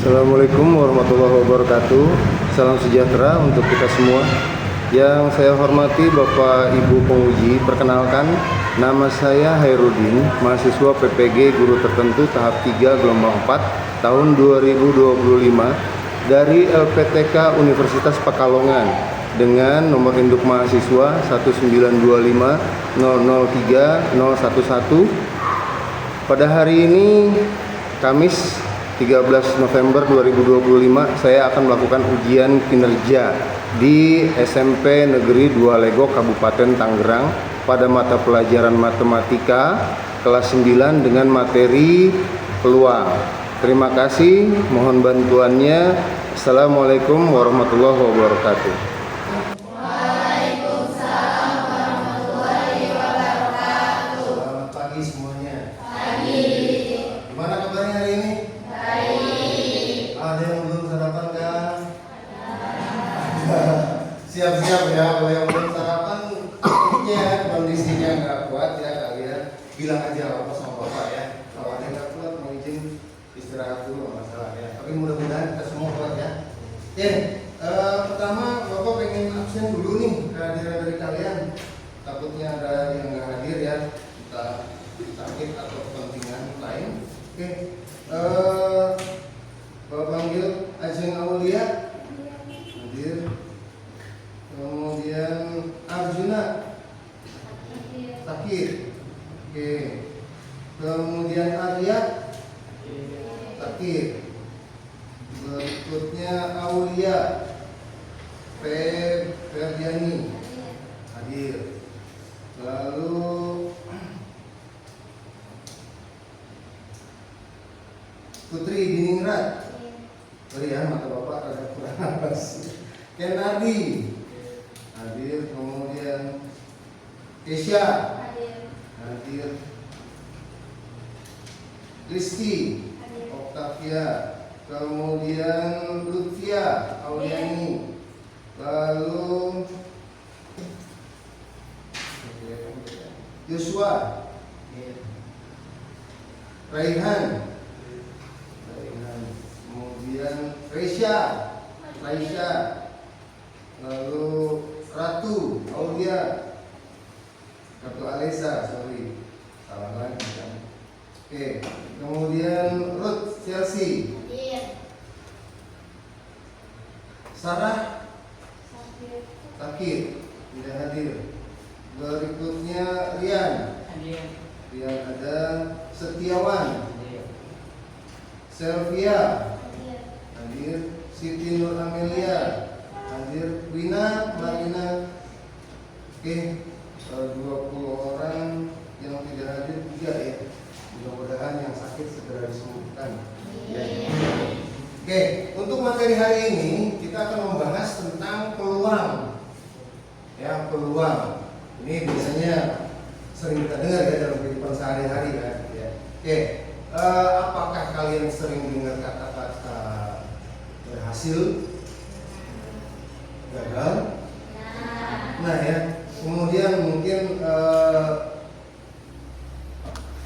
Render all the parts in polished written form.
Assalamualaikum warahmatullahi wabarakatuh. Salam sejahtera untuk kita semua. Yang saya hormati Bapak Ibu penguji, perkenalkan nama saya Hairudin, mahasiswa PPG Guru Tertentu tahap 3 gelombang 4 tahun 2025 dari LPTK Universitas Pekalongan dengan nomor induk mahasiswa 19250030111. Pada hari ini Kamis 13 November 2025 saya akan melakukan ujian kinerja di SMP Negeri 2 Legok Kabupaten Tangerang pada mata pelajaran matematika kelas 9 dengan materi peluang. Terima kasih, mohon bantuannya. Assalamualaikum warahmatullahi wabarakatuh. Waalaikumsalam warahmatullahi wabarakatuh. Selamat pagi semuanya. Pagi. Gimana kabarnya hari ini? Baik. Ada yang belum sarapan kan? Siap-siap ya, kalau yang belum sarapan takutnya kondisinya nggak kuat ya kalian bilang aja apa sama bapak ya. Kalau ada yang nggak kuat mau izin istirahat dulu nggak masalah ya. Tapi mudah-mudahan kita semua kuat ya. Oke, pertama bapak pengen absen dulu nih kehadiran dari kalian. Takutnya ada yang nggak hadir ya, kita sakit atau kepentingan lain. Oke, bapak panggil Ajeng Aulia hadir. Kemudian Arjuna Takir. Oke. Kemudian Arya Takir. Berikutnya Aulia Ferdiani hadir. Lalu Putri Diningrat. Sorry ya, mata bapak ada kurang nafas. Kenardi hadir. Kemudian Kesha hadir. Kristi Octavia. Kemudian Lutfia Auliani. Lalu Joshua Raihan. Kemudian Raisya. Lalu Ratu Aulia. Ratu Alesa, sorry, salah lagi kan. Oke, kemudian Ruth Chelsea. Sarah Takir tidak hadir. Berikutnya Rian ada. Setiawan Selvia hadir. Siti Nur Amelia hadir. Wina Marina. Oke, 20 orang yang tidak hadir 3 ya. Mudah-mudahan yang sakit segera disembuhkan. Oke, untuk materi hari ini kita akan membahas tentang peluang. Ya, peluang. Ini biasanya sering kita dengar ya dalam kehidupan sehari-hari kan. Ya. Oke, apakah kalian sering dengar kata-kata berhasil, gagal? Nah ya, kemudian mungkin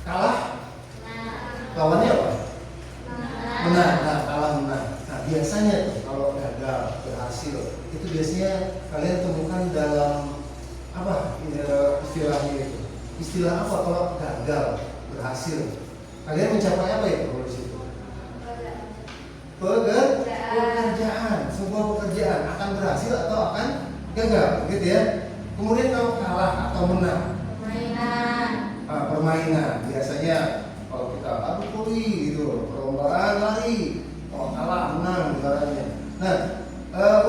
kalah, lawannya apa? Menang. Nah, kalah menang. Nah, biasanya tuh kalau gagal, berhasil, itu biasanya kalian temukan dalam apa istilahnya itu? Istilah apa kalau gagal, berhasil? Kalian mencapai apa ya kalau di situ? Pekerjaan, sebuah pekerjaan akan berhasil atau akan gagal, gitu ya. Kemudian kalau kalah atau menang, permainan biasanya kalau kita adu puli gitu, perlombaan lari, kalau kalah menang ibaratnya. Nah,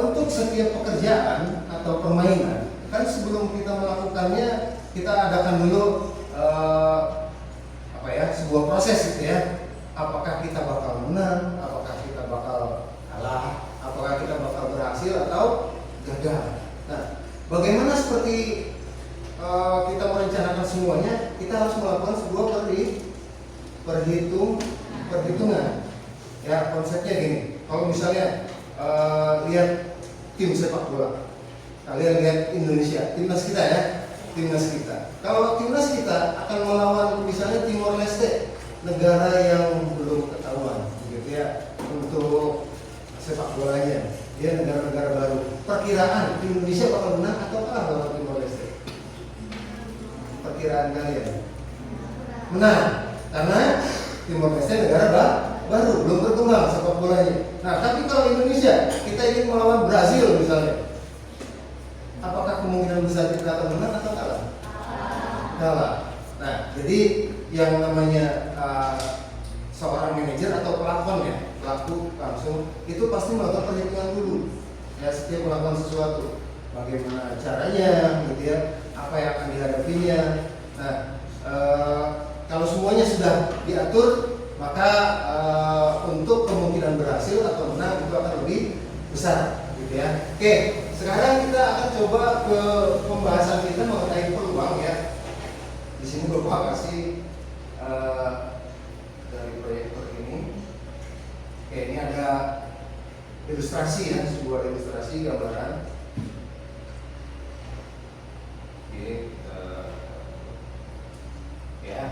untuk setiap pekerjaan atau permainan kan sebelum kita melakukannya kita adakan dulu sebuah proses gitu ya. Apakah kita bakal menang, apakah kita bakal kalah, apakah kita bakal berhasil atau gagal. Nah, bagaimana seperti kita merencanakan semuanya, kita harus melakukan sebuah perhitungan. Ya, konsepnya gini. Kalau misalnya lihat tim sepak bola, kalian lihat Indonesia, timnas kita ya, timnas kita. Kalau timnas kita akan melawan misalnya Timor Leste, negara yang belum ketahuan, gitu ya, untuk untuk sepak bolanya. Dia negara-negara baru. Perkiraan Indonesia bakal menang atau kalah lawan Timor Leste? Perkiraan kalian? Menang, karena Timor Leste negara baru, belum berkembang sepak bolanya. Nah, tapi kalau Indonesia kita ingin melawan Brazil misalnya, apakah kemungkinan besar kita akan menang atau kalah? Kalah. Nah, jadi yang namanya seorang manajer atau pelakon ya, pelaku langsung itu pasti melakukan perhitungan dulu ya setiap melakukan sesuatu, bagaimana caranya gitu ya, apa yang akan dihadapinya. Nah, kalau semuanya sudah diatur, maka untuk kemungkinan berhasil atau menang itu akan lebih besar gitu ya. Oke, sekarang kita akan coba ke pembahasan kita mengenai peluang ya. Di sini Bapak kasih dari proyektor ini. Oke, ini ada ilustrasi ya, sebuah ilustrasi gambaran. Oke, ya.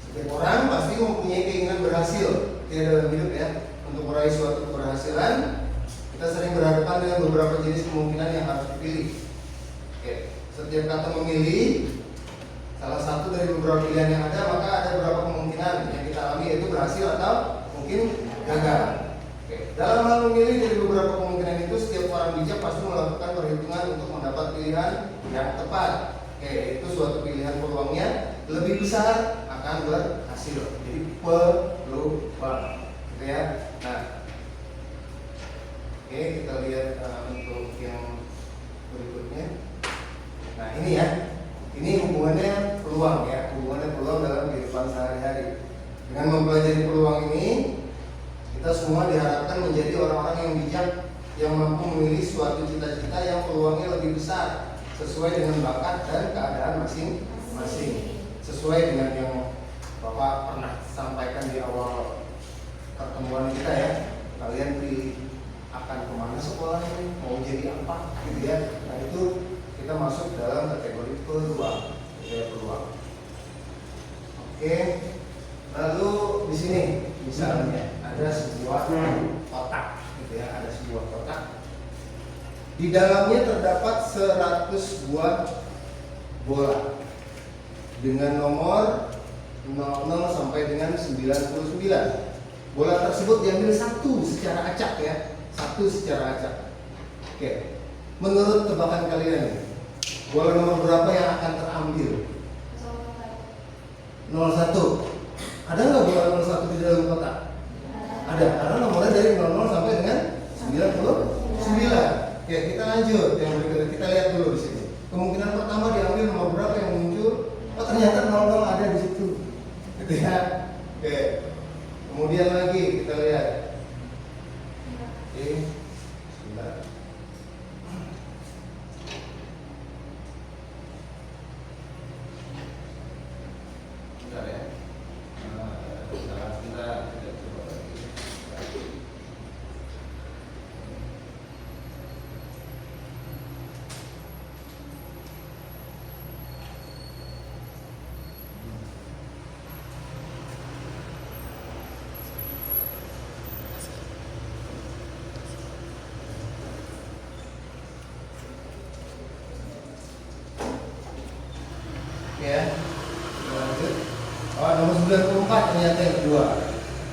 Setiap orang pasti mempunyai keinginan berhasil dalam hidup ya. Untuk meraih suatu keberhasilan, kita sering berhadapan dengan beberapa jenis kemungkinan yang harus dipilih. Oke, setiap kata memilih salah satu dari beberapa pilihan yang ada, maka ada beberapa kemungkinan yang kita alami, yaitu berhasil atau mungkin gagal. Oke. Dalam hal memilih dari beberapa kemungkinan itu, setiap orang bijak pasti melakukan perhitungan untuk mendapat pilihan yang tepat. Oke, itu suatu pilihan peluangnya lebih besar akan berhasil. Jadi peluang, gitu ya. Nah, oke, kita lihat untuk yang berikutnya. Nah, ini ya. Ini hubungannya peluang ya, hubungannya peluang dalam kehidupan sehari-hari. Dengan mempelajari peluang ini, kita semua diharapkan menjadi orang-orang yang bijak, yang mampu memilih suatu cita-cita yang peluangnya lebih besar, sesuai dengan bakat dan keadaan masing-masing. Sesuai dengan yang Bapak pernah sampaikan di awal pertemuan kita ya. Kalian pilih akan kemana sekolahnya, mau jadi apa, gitu ya. Nah, itu kita masuk dalam kategori peluang, peluang. Oke, lalu di sini misalnya ada sebuah kotak, gitu ya, ada sebuah kotak. Di dalamnya terdapat 100 buah bola dengan nomor 00 sampai dengan 99. Bola tersebut diambil satu secara acak ya, satu secara acak. Oke, menurut tebakan kalian, bola nomor berapa yang akan terambil? 01. Ada nggak bola 01 di dalam kotak? Ada, karena nomornya dari 00 sampai dengan 99. Oke, kita lanjut yang berikutnya. Kita lihat dulu di sini. Kemungkinan pertama diambil nomor berapa yang muncul? Oh, ternyata 00 ada di situ. Gitu ya. Oke. Kemudian lagi kita lihat. Oke. Sebentar. Bentar ya. Salah kita coba lagi. Ya, lanjut. Oh, nomor 94 ternyata yang kedua.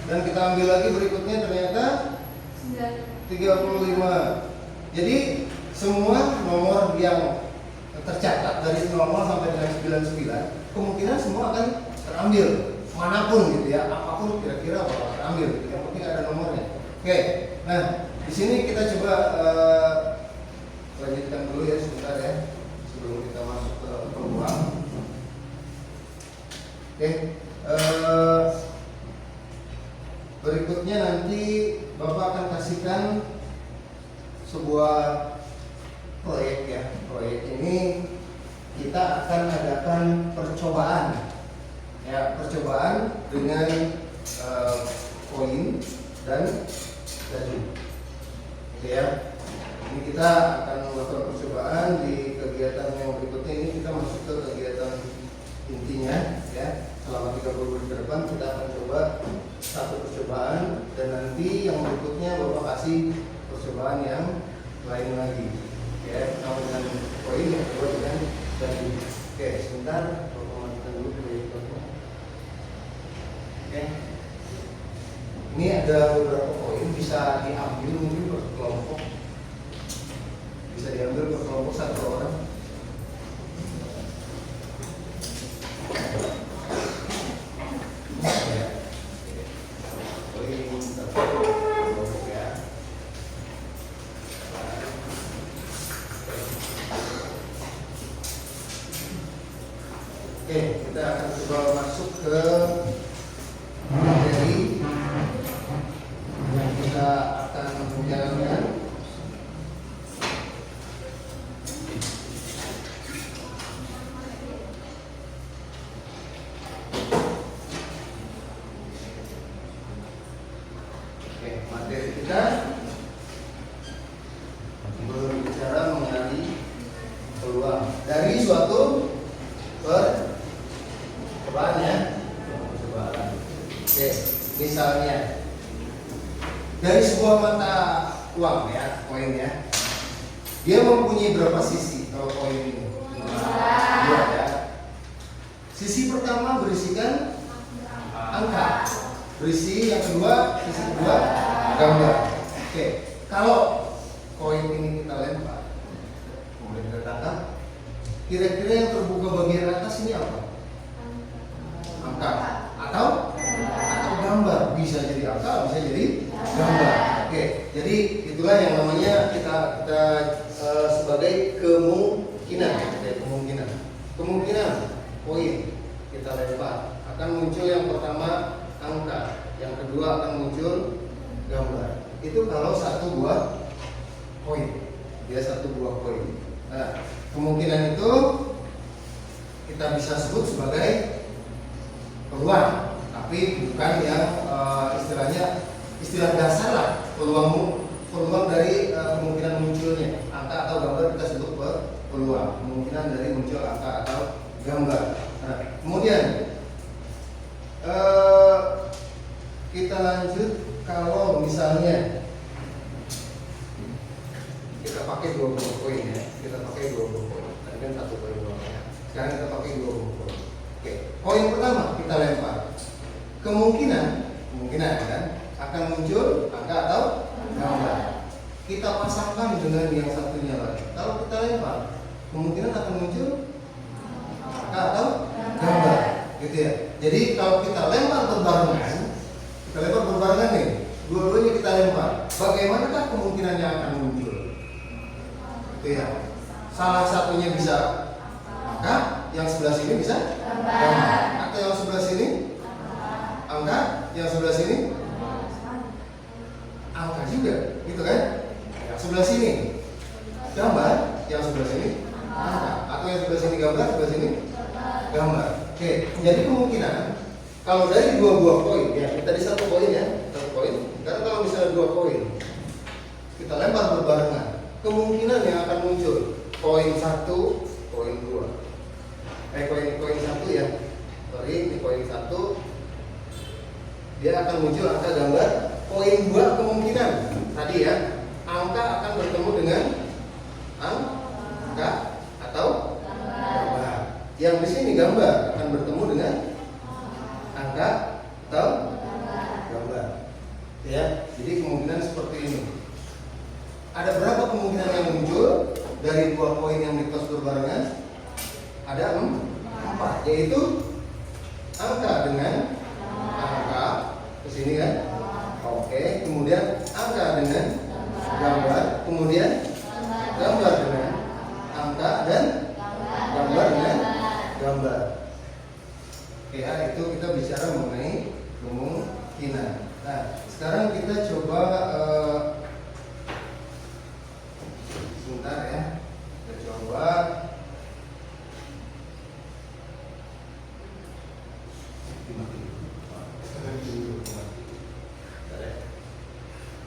Dan kita ambil lagi berikutnya ternyata 35. Jadi semua nomor yang tercatat dari 00 sampai dengan 99 kemungkinan semua akan terambil manapun gitu ya, apapun kira-kira bakal terambil. Yang penting ada nomornya. Oke. Nah, di sini kita coba lanjutkan dulu ya sebentar ya sebelum kita masuk ke peluang. Oke, berikutnya nanti Bapak akan kasihkan sebuah proyek ya. Proyek ini kita akan adakan percobaan ya, percobaan dengan koin dan dadu. Oke ya. Ini kita akan melakukan percobaan di kegiatan yang berikutnya. Ini kita masuk ke kegiatan intinya ya, selama 30 menit ke depan kita akan coba satu percobaan, dan nanti yang berikutnya Bapak kasih percobaan yang lain lagi ya, pertama dengan koin, yang kedua dengan daging. Oke, sebentar Bapak matikan dulu proyek Bapak. Oke, ini ada beberapa koin, bisa diambil mungkin per kelompok, bisa diambil per kelompok satu orang. Oke, kita akan coba masuk ke materi yang kita akan menjalankan. Oke, materi kita berbicara mengenai peluang dari suatu percobaan ya. Percobaan. Oke, misalnya dari sebuah mata uang ya, koin ya, dia mempunyai berapa sisi kalau koin ini? Dua ya. Sisi pertama berisikan angka, berisi yang kedua, sisi kedua gambar. Oke, kalau koin ini kita lempar, kemudian kita tangkap, kira-kira yang terbuka bagian atas ini apa? Angka atau gambar. Bisa jadi angka, bisa jadi gambar. Oke, jadi itulah yang namanya kita sebagai kemungkinan. Kemungkinan koin kita lempar akan muncul yang pertama angka, yang kedua akan muncul gambar. Itu kalau satu buah koin, dia satu buah koin. Nah, kemungkinan itu kita bisa sebut sebagai peluang, tapi bukan yang istilahnya istilah dasar lah, peluang dari kemungkinan munculnya angka atau gambar kita sebut peluang, kemungkinan dari muncul angka atau gambar. Nah, kemudian kita lanjut, kalau misalnya kita pakai 2 buah koin ya, kita pakai 2 buah koin, tadi kan 1 koin doang ya, sekarang kita pakai 2 buah koin. Oke, koin pertama kita lempar, kemungkinan kan akan muncul angka atau gambar. Kita pasangkan dengan yang satunya lagi, kalau kita lempar kemungkinan akan muncul angka atau gambar, gitu ya. Jadi kalau kita lempar berbarengan nih, dua-duanya kita lempar, bagaimanakah kemungkinannya akan muncul? Gitu ya. Salah satunya bisa angka, yang sebelah sini bisa gambar, atau yang sebelah sini angka, yang sebelah sini angka juga, gitu kan? Yang sebelah sini gambar, yang sebelah sini angka, atau yang sebelah sini gambar, sebelah sini gambar. Oke, jadi kemungkinan kalau dari 2 buah koin ya, kita di 1 koin ya, 1 koin. Karena kalau misalnya 2 koin kita lempar berbarengan, kemungkinan yang akan muncul koin 1, koin 2. Koin 1 ya. Sorry, ini koin 1. Dia akan muncul angka gambar. Koin 2 kemungkinan tadi ya, angka akan bertemu dengan angka atau gambar. Yang di sini gambar akan bertemu dengan angka atau gambar. Ya, jadi kemungkinan seperti ini. Ada berapa kemungkinan yang muncul dari 2 koin yang ditos berbarengan? Ada 4, yaitu angka dengan angka ke sini kan? Oke, kemudian angka dengan gambar, kemudian gambar dengan angka, dan gambar dengan gambar. Oke, ya, itu kita bicara mengenai kemungkinan. Nah, sekarang kita coba sebentar ya, kita coba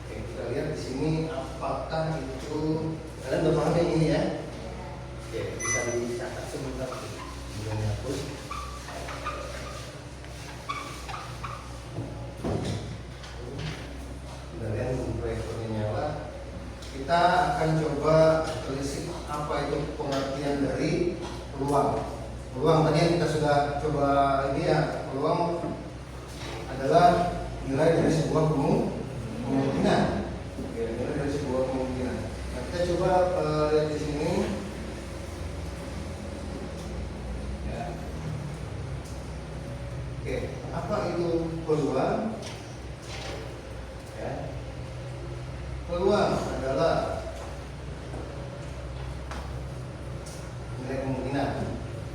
kita lihat di sini apakah itu kalian udah paham yang ini ya? Oke, bisa dicatat sebentar, kemudian dihapus. kita akan coba telisik apa itu pengertian dari peluang. Peluang tadi yang kita sudah coba ini ya, peluang adalah nilai dari sebuah kemungkinan. Oke, nilai dari sebuah kemungkinan. Nah, kita coba lihat di sini. Ya. Oke, apa itu peluang? Ya. Peluang adalah nilai kemungkinan.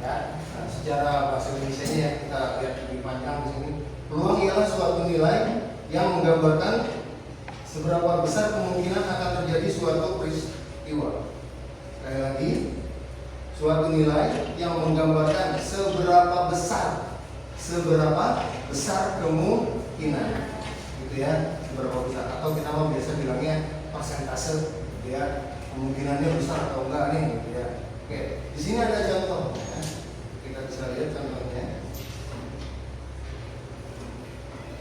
Ya. Nah, secara bahasa Indonesia-nya ya, kita lihat lebih panjang di sini. Peluang ialah suatu nilai yang menggambarkan seberapa besar kemungkinan akan terjadi suatu peristiwa. Sekali lagi, suatu nilai yang menggambarkan seberapa besar kemungkinan, gitu ya, seberapa besar. Atau kita mau biasa bilangnya persentase, gitu ya, kemungkinannya besar atau enggak nih, gitu ya. Oke, di sini ada contoh, ya. Kita bisa lihat contohnya.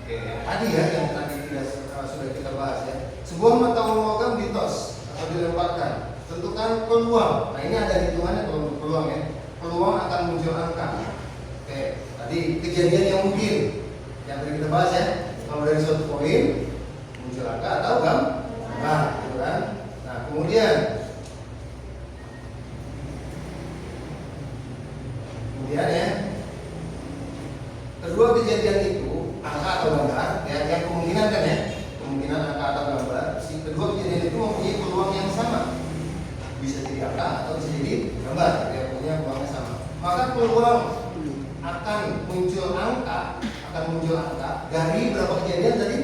Oke, yang tadi sudah kita bahas ya. Sebuah mata uang logam ditos atau dilemparkan. Tentukan peluang. Nah, ini ada hitungannya kalau untuk peluang ya. Peluang akan muncul angka. Oke, tadi kejadian yang mungkin yang tadi kita bahas ya. Kalau dari suatu poin muncul angka atau gambar, gitu kan? Nah, kemudian ya, kedua kejadian itu angka atau gambar ya, yang kemungkinan kan ya, kemungkinan angka atau gambar, si kedua kejadian itu mempunyai peluang yang sama, bisa jadi angka atau bisa jadi gambar, ya, punya peluangnya sama. Maka peluang akan muncul angka dari berapa kejadian tadi?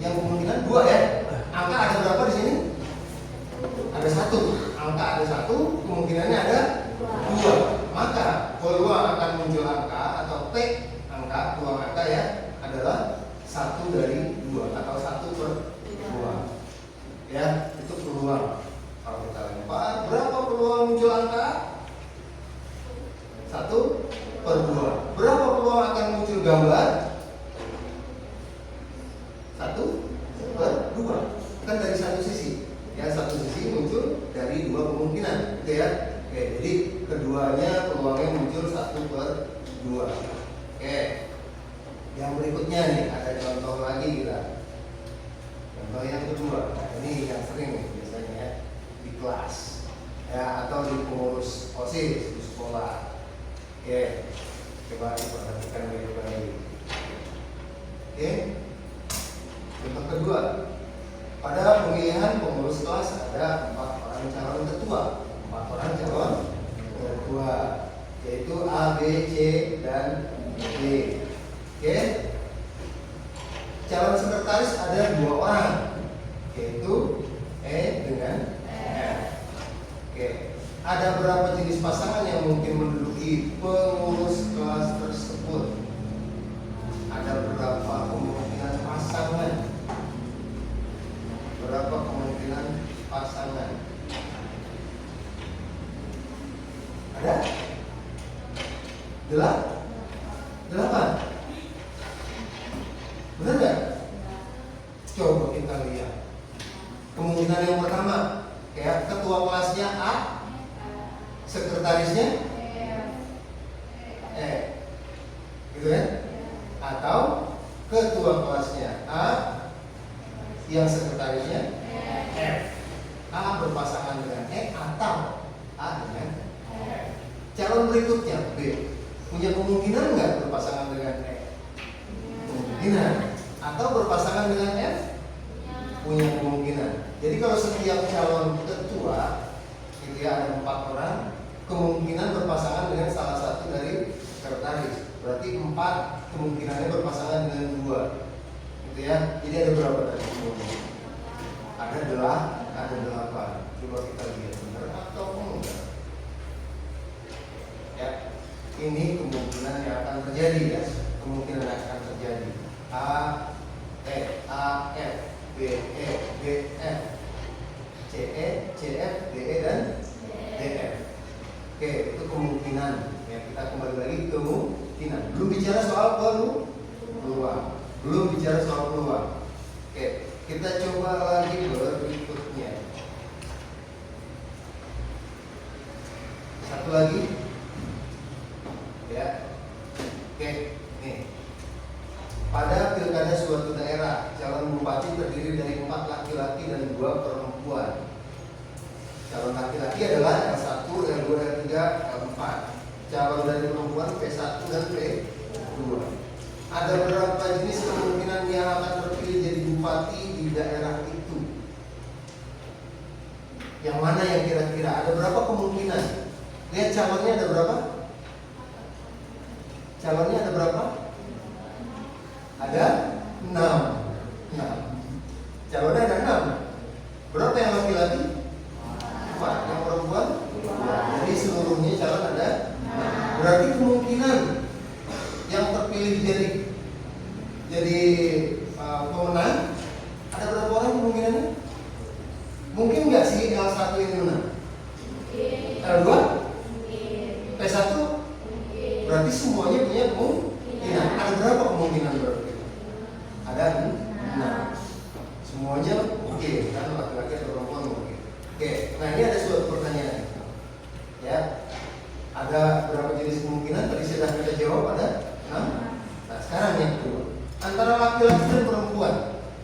Yang kemungkinan dua ya. Angka ada berapa di sini? Ada satu. Angka ada satu, kemungkinannya ada dua. Maka peluang akan muncul angka atau P angka, peluang angka ya, adalah 1 dari 2 atau 1/2. Ya, itu peluang. Kalau kita lempar, berapa peluang muncul angka? 1/2. Berapa peluang akan muncul gambar? 1/2. Kan dari satu sisi. Ya, satu sisi muncul dari dua kemungkinan, gitu ya. Oke, jadi keduanya peluangnya muncul 1/2. Oke, yang berikutnya nih ada contoh lagi kita. Contoh yang kedua, nah ini yang sering nih biasanya ya, di kelas ya, atau di pengurus OSIS di sekolah. Oke, coba diperhatikan baik-baik. Oke, contoh kedua, pada pemilihan pengurus kelas ada 4 orang calon ketua. 4 orang calon ketua, yaitu A, B, C, dan D. Oke. Calon sekretaris ada 2 orang, yaitu E dengan F. Oke. Ada berapa jenis pasangan yang mungkin menduduki pengurus kelas tersebut? Ada berapa kemungkinan pasangan? Berapa kemungkinan pasangan? Ada? 8. Benar nggak? Coba kita lihat. Kemungkinan yang pertama, kayak ketua kelasnya A, sekretarisnya E, gitu ya? Atau ketua kelasnya A, yang sekretarisnya F. A berpasangan dengan E atau A dengan F. Calon berikutnya B, punya kemungkinan nggak berpasangan dengan E? Kemungkinan. Atau berpasangan dengan F? Punya kemungkinan. Jadi kalau setiap calon ketua gitu ya, ada 4 orang, kemungkinan berpasangan dengan salah satu dari sekretaris. Berarti 4 kemungkinannya berpasangan dengan 2, gitu ya. Jadi ada berapa tadi? Ada 8. Coba kita lihat benar atau enggak. Ya, ini kemungkinan yang akan terjadi ya. Kemungkinan yang akan terjadi. A, F, B, E, B, F, C, E, C, F, D, E, dan D, F. Oke, itu kemungkinan. Ya, kita kembali lagi ke kemungkinan. Belum bicara soal peluang. Oke, kita coba lagi berikutnya. Satu lagi. Ya. Oke, nih. Pada pilkada suatu daerah, calon bupati terdiri dari 4 laki-laki dan 2 perempuan. Calon laki-laki adalah L1, L2, L3, L4. Calon dari perempuan P1 dan P2. Ada berapa jenis kemungkinan yang akan terpilih jadi bupati di daerah itu? Yang mana yang kira-kira? Ada berapa kemungkinan? Lihat calonnya ada berapa? Calonnya ada berapa? Ada 6. Calonnya ada 6. Berapa yang laki-laki? 4. Yang perempuan? Jadi seluruhnya calon ada 6. Berarti kemungkinan yang terpilih jadi pemenang ada berapa orang kemungkinannya? Mungkin nggak sih L1 ini menang? L2? P1? Berarti semuanya punya kemungkinan. Ada berapa kemungkinan berarti? Ada 6. Semuanya oke, kan laki-laki atau perempuan oke. Oke, nah ini ada suatu pertanyaan. Ya, ada berapa jenis kemungkinan? Tadi sudah kita jawab, ada 6. Nah sekarang yang kedua, antara laki-laki dan perempuan,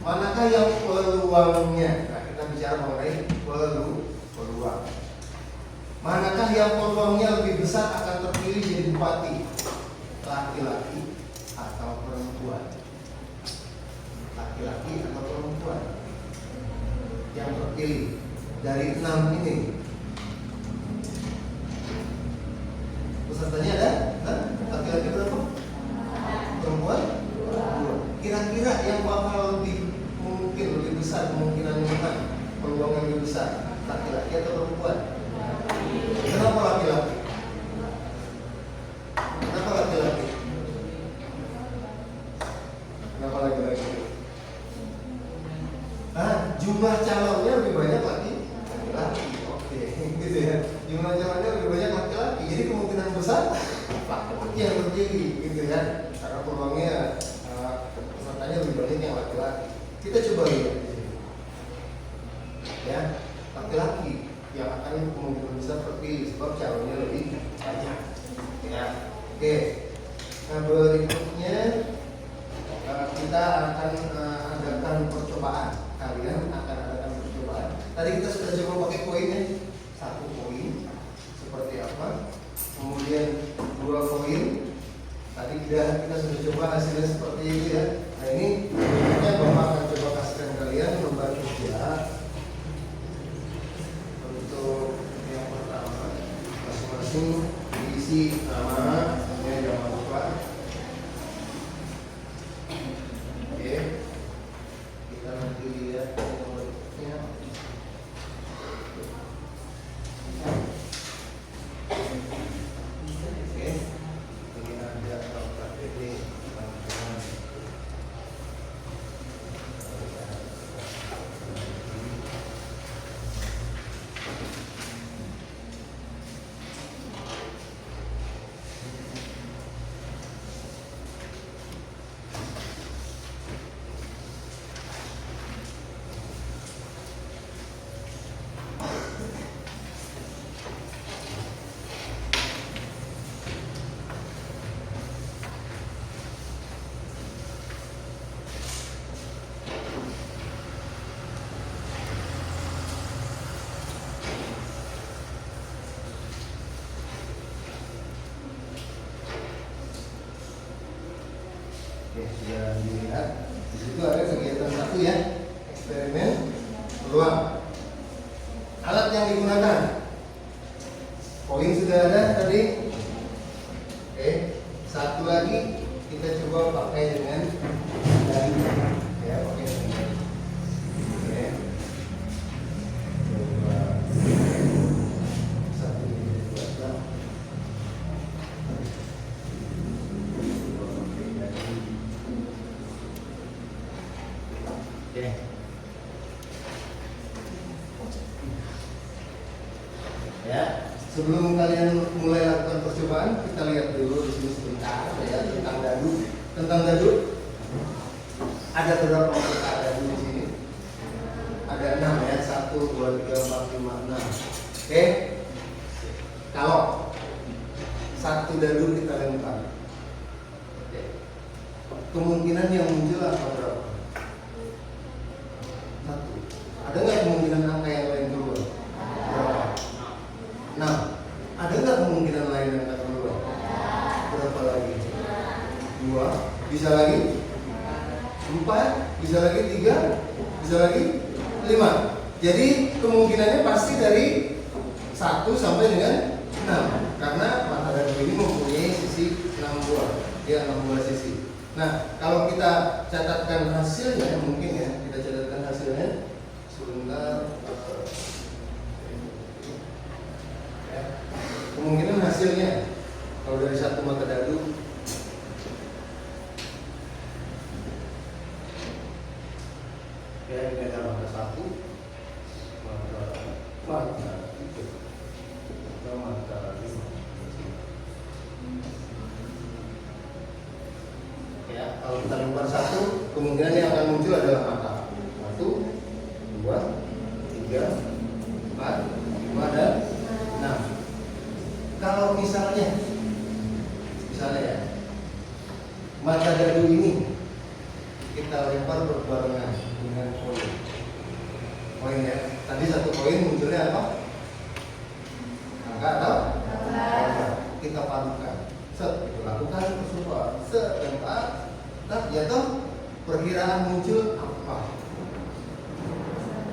manakah yang peluangnya? Nah kita bicara mengenai peluang. Manakah yang peluangnya lebih besar akan terpilih jadi bupati? Laki-laki atau perempuan? Laki-laki atau perempuan yang terpilih dari 6 ini? Pesertanya ada? Laki-laki berapa? Perempuan? 2. Kira-kira yang bakal lebih mungkin lebih besar kemungkinan menang, peluang yang lebih besar, laki-laki atau perempuan? Kenapa laki-laki? Kenapa laki-laki? Kenapa laki-laki? Jumlah calonnya lebih banyak laki-laki. Oke, gitu ya. Jumlah calonnya lebih banyak laki-laki. Jadi kemungkinan besar laki-laki yang terjadi, gitu ya. Karena peluangnya pesertanya lebih banyak yang laki-laki. Kita coba lihat di sini. Ya, laki-laki yang akan kemungkinan besar terpilih sebab calonnya lebih banyak. Ya, oke. Nah berikutnya kita akan adakan percobaan. Kalian akan adakan percobaan. Tadi kita sudah coba pakai koin ya. 1 koin seperti apa? Kemudian 2 koin. Tadi kita sudah coba hasilnya seperti itu ya. Nah ini berikutnya Bapak akan coba kasihkan kalian lembar kerja. Untuk yang pertama, masing-masing diisi nama, jangan lupa. Oke, kita nanti lihat nomornya. Oke, ini ada Bapak Dede. Oke, sudah dilihat. Di situ ada kegiatan 1 ya, eksperimen peluang. Alat yang digunakan, koin sudah ada tadi. Oke, 1 lagi kita coba pakai dengan jari. Ya, pakai dengan jari. Oke. Coba 1, 2, 3. Oke. Ya, sebelum kalian mulai lakukan percobaan, kita lihat dulu di sini sebentar ya tentang dadu. Tentang dadu, ada berapa angka dadu di sini? Ada 6 ya, 1, 2, 3, 4, 5, 6. Oke. Kalau satu dadu kita lempar. Oke. Kemungkinan yang muncul apa berapa? 1. Ada nggak kemungkinan angka yang lain keluar? Berapa? 6. Ada nggak kemungkinan lain yang akan keluar? Berapa lagi? 2. Bisa lagi? 4. Bisa lagi? 3. Bisa lagi? 5. Jadi kemungkinannya pasti dari 1 sampai dengan 6. Karena mata dadu ini mempunyai sisi 6 buah. Ya, 6 buah sisi. Nah, kalau kita catatkan hasilnya, mungkin ya, kita catatkan hasilnya sebentar. Ya. Kemungkinan hasilnya kalau dari 1 mata dadu ya, ini ada mata 1, mata 3, mata 5. Ya, kalau kita lempar 1, kemungkinan yang akan muncul adalah mata 1, 2, 3, 4, 5 dan 6. Kalau misalnya ya, mata dadu ini kita lempar berbarengan dengan koin. Koin ya. Tadi 1 koin munculnya apa? Angka atau? Angka. Kita padukan. Set, itu lakukan percobaan. Set, lempar. Nah, jatuh. Perkiraan muncul apa?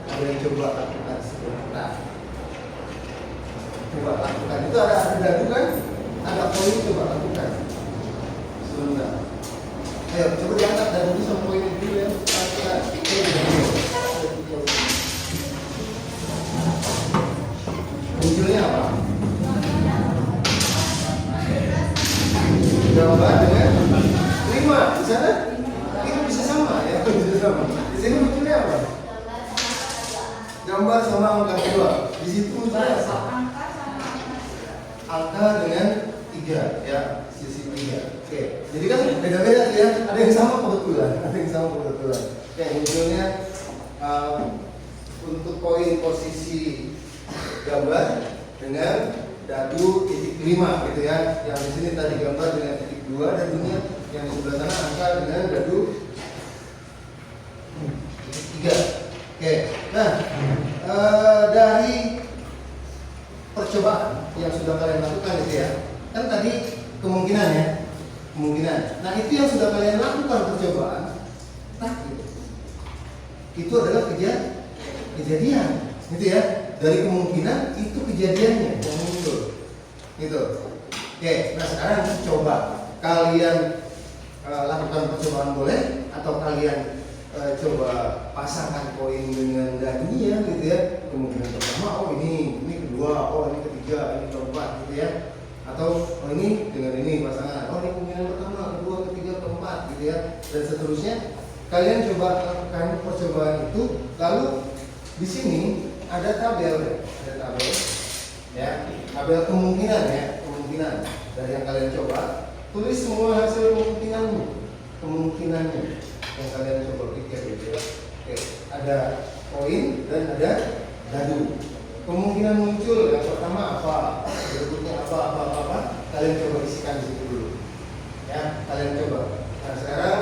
Ada yang coba lakukan sebentar. Coba lakukan. Itu ada dadu kan? Ada koin, coba lakukan sebentar. Ayo, coba diangkat dadu ini sama koin dulu ya. Munculnya apa? Gambar dengan 5. Di sana itu bisa sama ya, bisa sama. Di sini munculnya apa? Gambar sama angka 2. Di situ munculnya apa? Angka dengan 3 ya, sisi 3. Oke. Jadi kan beda-beda ya. Ada yang sama kebetulan, Oke, munculnya untuk koin posisi gambar dengan dadu titik 5 gitu ya. Yang di sini tadi gambar dengan titik 2 dadunya, yang di sebelah sana angka dengan dadu titik 3. Oke. Nah, dari percobaan yang sudah kalian lakukan itu ya. Kan tadi kemungkinan ya. Nah, itu yang sudah kalian lakukan percobaan. Itu adalah kejadian. Gitu ya. Dari kemungkinan itu kejadiannya yang muncul. Gitu. Oke, nah sekarang coba kalian lakukan percobaan boleh, atau kalian coba pasangkan koin dengan dadunya gitu ya. Kemungkinan pertama, oh ini kedua, oh ini ketiga, ini keempat gitu ya. Atau oh ini dengan ini pasangan, oh ini kemungkinan pertama, kedua, ketiga, keempat gitu ya. Dan seterusnya. Kalian coba lakukan percobaan itu, lalu di sini ada tabel ya, tabel kemungkinan dari yang kalian coba. Tulis semua hasil kemungkinannya yang kalian coba pikir gitu ya. Oke, ada koin dan ada dadu. Kemungkinan muncul yang pertama apa, berikutnya apa, kalian coba isikan di situ dulu ya, kalian coba. Nah sekarang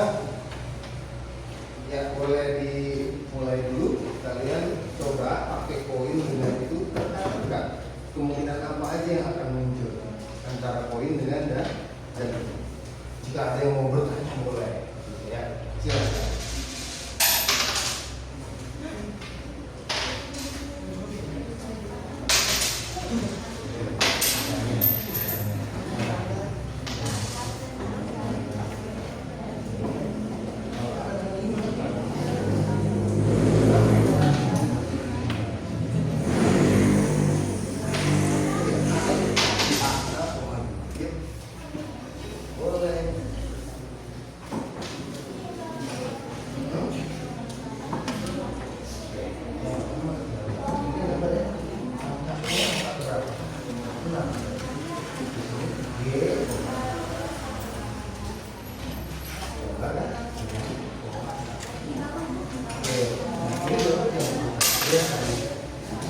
ya boleh dimulai dulu, kalian coba pakai koin dengan itu bukan. Kemungkinan apa aja yang akan muncul antara koin dengan dan jika ada yang mau bertanya boleh ya, silakan.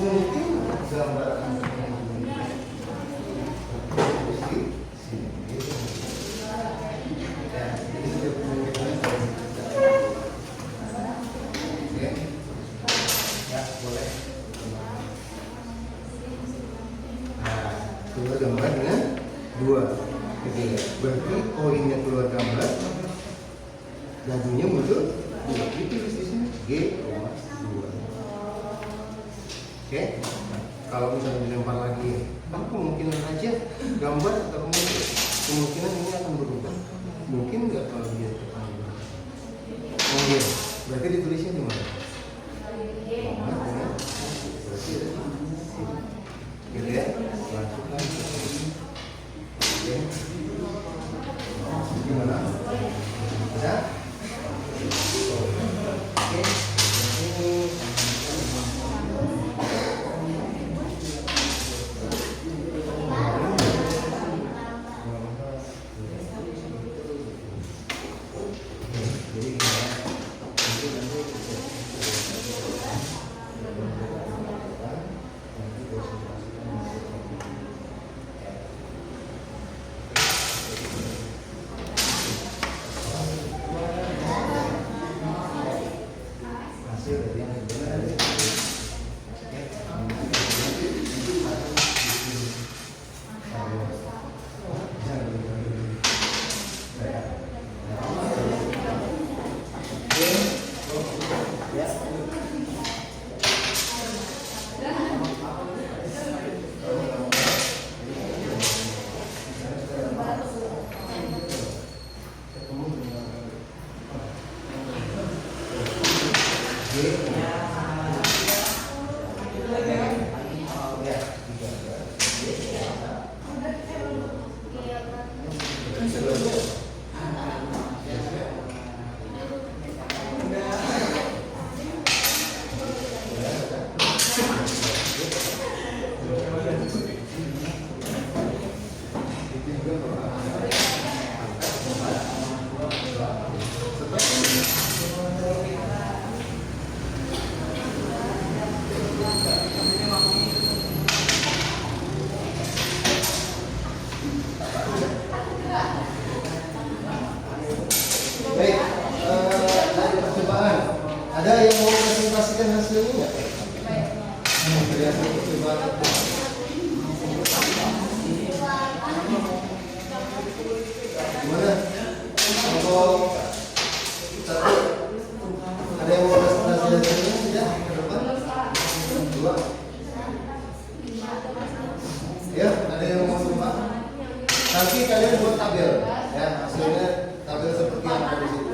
Mungkin gambar boleh. Nah, keluar gambar dengan 2. Oke, berarti koinnya keluar gambar, lagunya muncul 2. Ditulis di sini G,2. Oke, kalau misalnya dilempar lagi, apa kemungkinan aja gambar atau kemungkinan ini akan berubah? Mungkin nggak kalau dia akan berubah? Mungkin. Berarti ditulisnya di mana? Berarti gitu ya, masukkan ke sini. Oke. Gimana? Bisa? Oke. Baik, dari percobaan, ada yang mau presentasikan hasilnya nggak? Dari hasil percobaan. Gimana? Kalau satu, ada yang mau presentasi hasilnya tidak? Ke depan? 2. Ya, ada yang mau coba? Nanti kalian buat tabel, ya hasilnya tabel seperti yang ada di situ.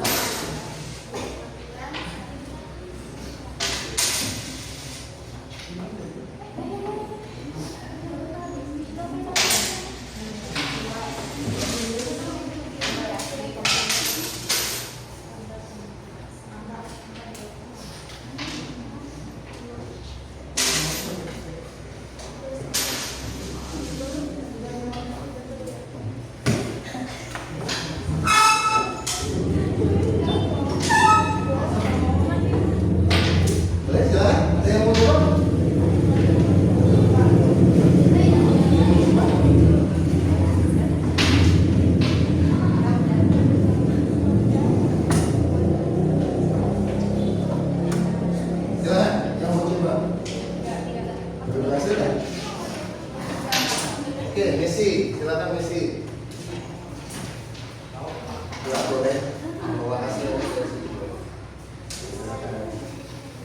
Boleh silakan, ada yang mau coba? Silakan, yang mau coba. Belum berhasil kan? Oke, Messi, silakan Messi. Ya, boleh bawa hasil. Silakan.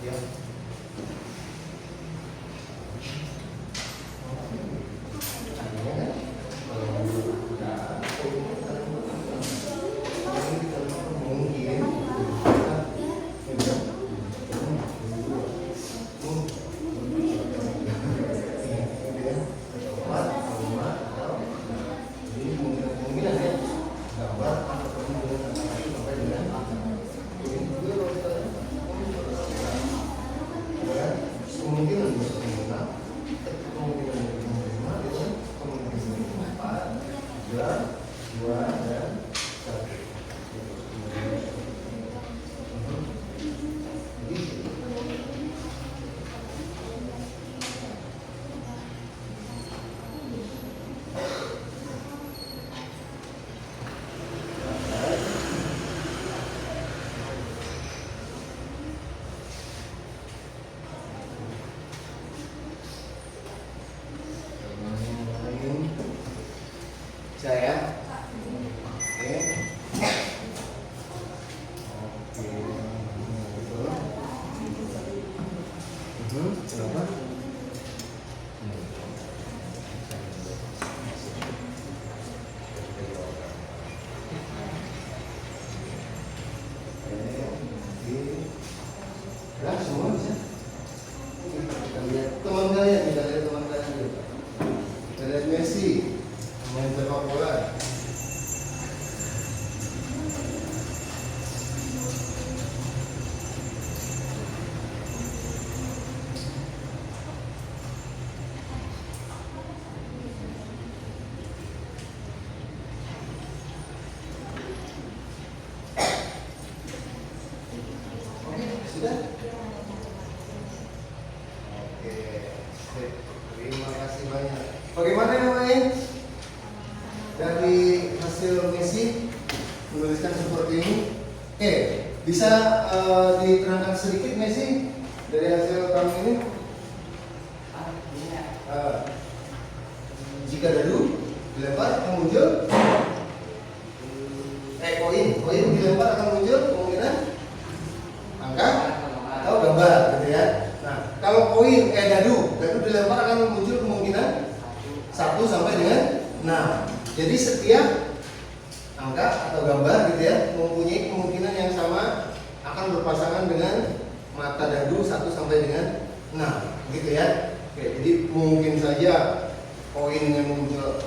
Ya. Kenapa? Ya, semua bisa. Kita lihat teman kalian, kita lihat teman kalian juga. Kita lihat Messi main sepak bola. Oke, sudah. Oke, sip. Terima kasih banyak. Bagaimana yang lain? Dari hasil Messi menuliskan seperti ini. Oke, bisa diterangkan sedikit Messi dari hasil kamu ini? Jika dadu dilempar akan muncul koin dilempar akan muncul kemungkinan angka atau gambar, gitu ya. Nah, kalau dadu dilempar akan muncul kemungkinan 1 sampai dengan 6. Jadi setiap angka atau gambar, gitu ya, mempunyai kemungkinan yang sama akan berpasangan dengan mata dadu 1 sampai dengan 6, gitu ya. Oke, jadi mungkin saja koinnya muncul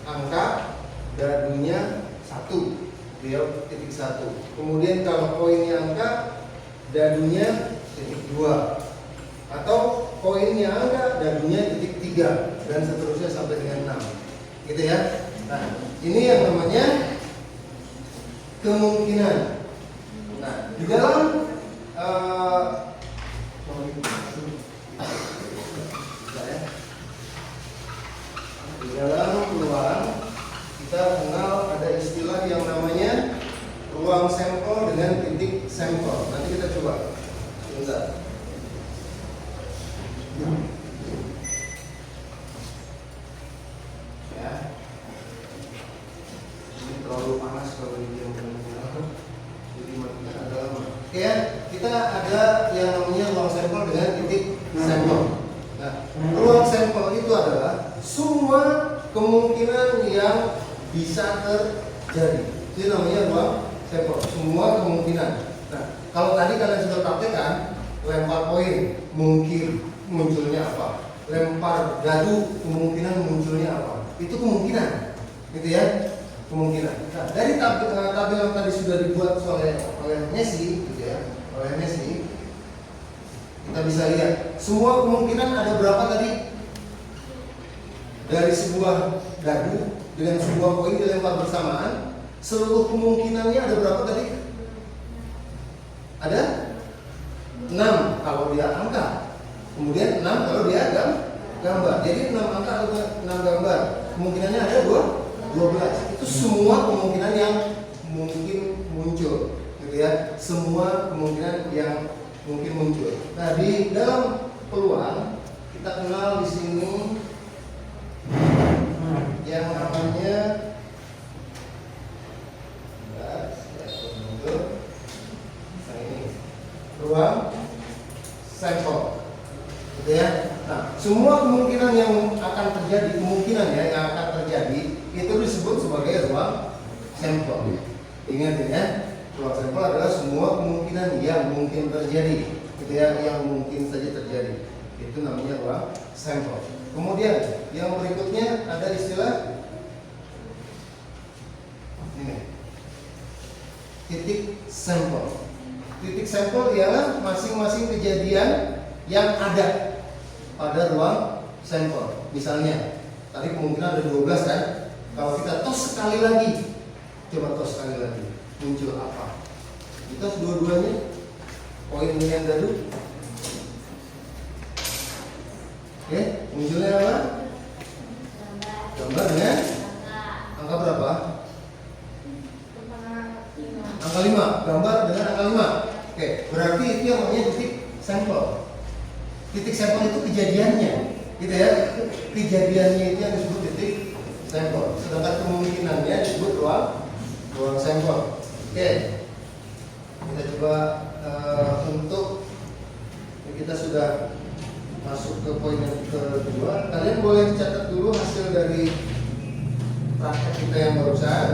angka, dadunya 1, dia titik 1. Kemudian kalau koinnya angka, dadunya titik 2. Atau koinnya angka, dadunya titik 3, dan seterusnya sampai dengan 6. Gitu ya. Nah, ini yang namanya kemungkinan. Nah, di dalam peluang kita kenal ada istilah yang namanya ruang sampel dengan titik sampel. Nanti kita coba. Sebentar. Ya. Ini terlalu panas kalau didiamkan. Jadi matikan agak lama. Oke ya, kita ada yang namanya ruang sampel dengan titik sampel. Nah, ruang sampel itu adalah semua kemungkinan yang bisa terjadi. Itu namanya ruang sampel, semua kemungkinan. Nah, kalau tadi kalian sudah praktekkan, lempar koin mungkin munculnya apa, lempar dadu kemungkinan munculnya apa, itu kemungkinan, gitu ya, kemungkinan. Nah, dari tabel yang tadi sudah dibuat oleh Messi, gitu ya, oleh Messi, kita bisa lihat semua kemungkinan ada berapa tadi. Dari sebuah dadu dengan sebuah koin dilempar bersamaan, seluruh kemungkinannya ada berapa tadi? Ada 6 kalau dia angka, kemudian 6 kalau dia gambar. Jadi 6 angka atau 6 gambar, kemungkinannya ada 12. Itu semua kemungkinan yang mungkin muncul, gitu ya. Semua kemungkinan yang mungkin muncul. Nah, di dalam peluang kita kenal di sini yang namanya ruang sampel, gitu ya. Nah, semua kemungkinan yang akan terjadi, yang akan terjadi itu disebut sebagai ruang sampel. Ingat ya, ruang sampel adalah semua kemungkinan yang mungkin terjadi, gitu ya, yang mungkin saja terjadi. Itu namanya ruang sampel. Kemudian yang berikutnya ada istilah ini, titik sampel. Titik sampel ialah masing-masing kejadian yang ada pada ruang sampel. Misalnya tadi kemungkinan ada 12 kan. Kalau kita tos sekali lagi, coba tos sekali lagi, muncul apa? Kita dua-duanya koin dengan dadu. Oke, munculnya apa? Gambar dengan angka berapa? Angka 5, gambar dengan angka 5. Oke, berarti itu yang namanya titik sampel. Titik sampel itu kejadiannya, gitu ya. Kejadiannya itu yang disebut titik sampel. Sedangkan kemungkinannya disebut ruang sampel. Oke, kita coba untuk kita sudah masuk ke poin yang kedua, kalian boleh catat dulu hasil dari praktek kita yang barusan,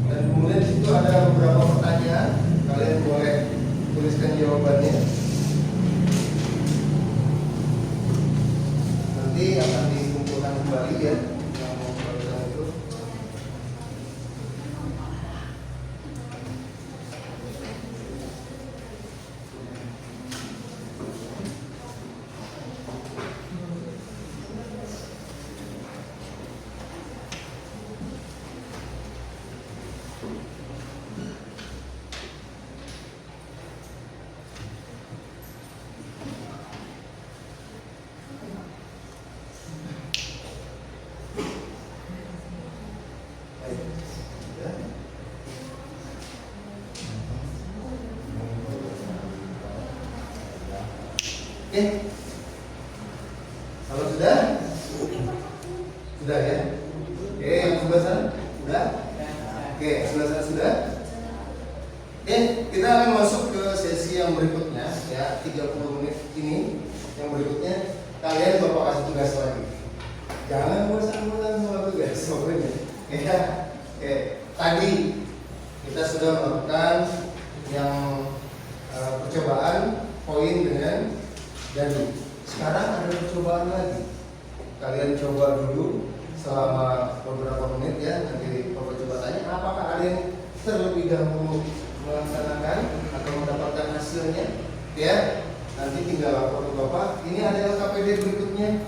dan kemudian di situ ada beberapa pertanyaan, kalian boleh tuliskan jawabannya. Nanti akan dikumpulkan kembali ya yang mau barusan itu. Oke, kalau sudah ya. Oke, yang sebelah sana sudah. Oke, sebelah sana sudah. Oke, kita akan masuk ke sesi yang berikutnya ya, 30 menit ini. Yang berikutnya kalian bapak kasih tugas lagi. Jangan bosan-bosan sama tugas pokoknya. Ya. Oke, tadi kita sudah melakukan yang percobaan poin dengan jadi. Sekarang ada percobaan lagi. Kalian coba dulu selama beberapa menit ya. Nanti bapak coba tanya apakah ada yang terlebih dahulu melaksanakan atau mendapatkan hasilnya ya. Nanti tinggal lapor ke bapak. Ini ada LKPD berikutnya.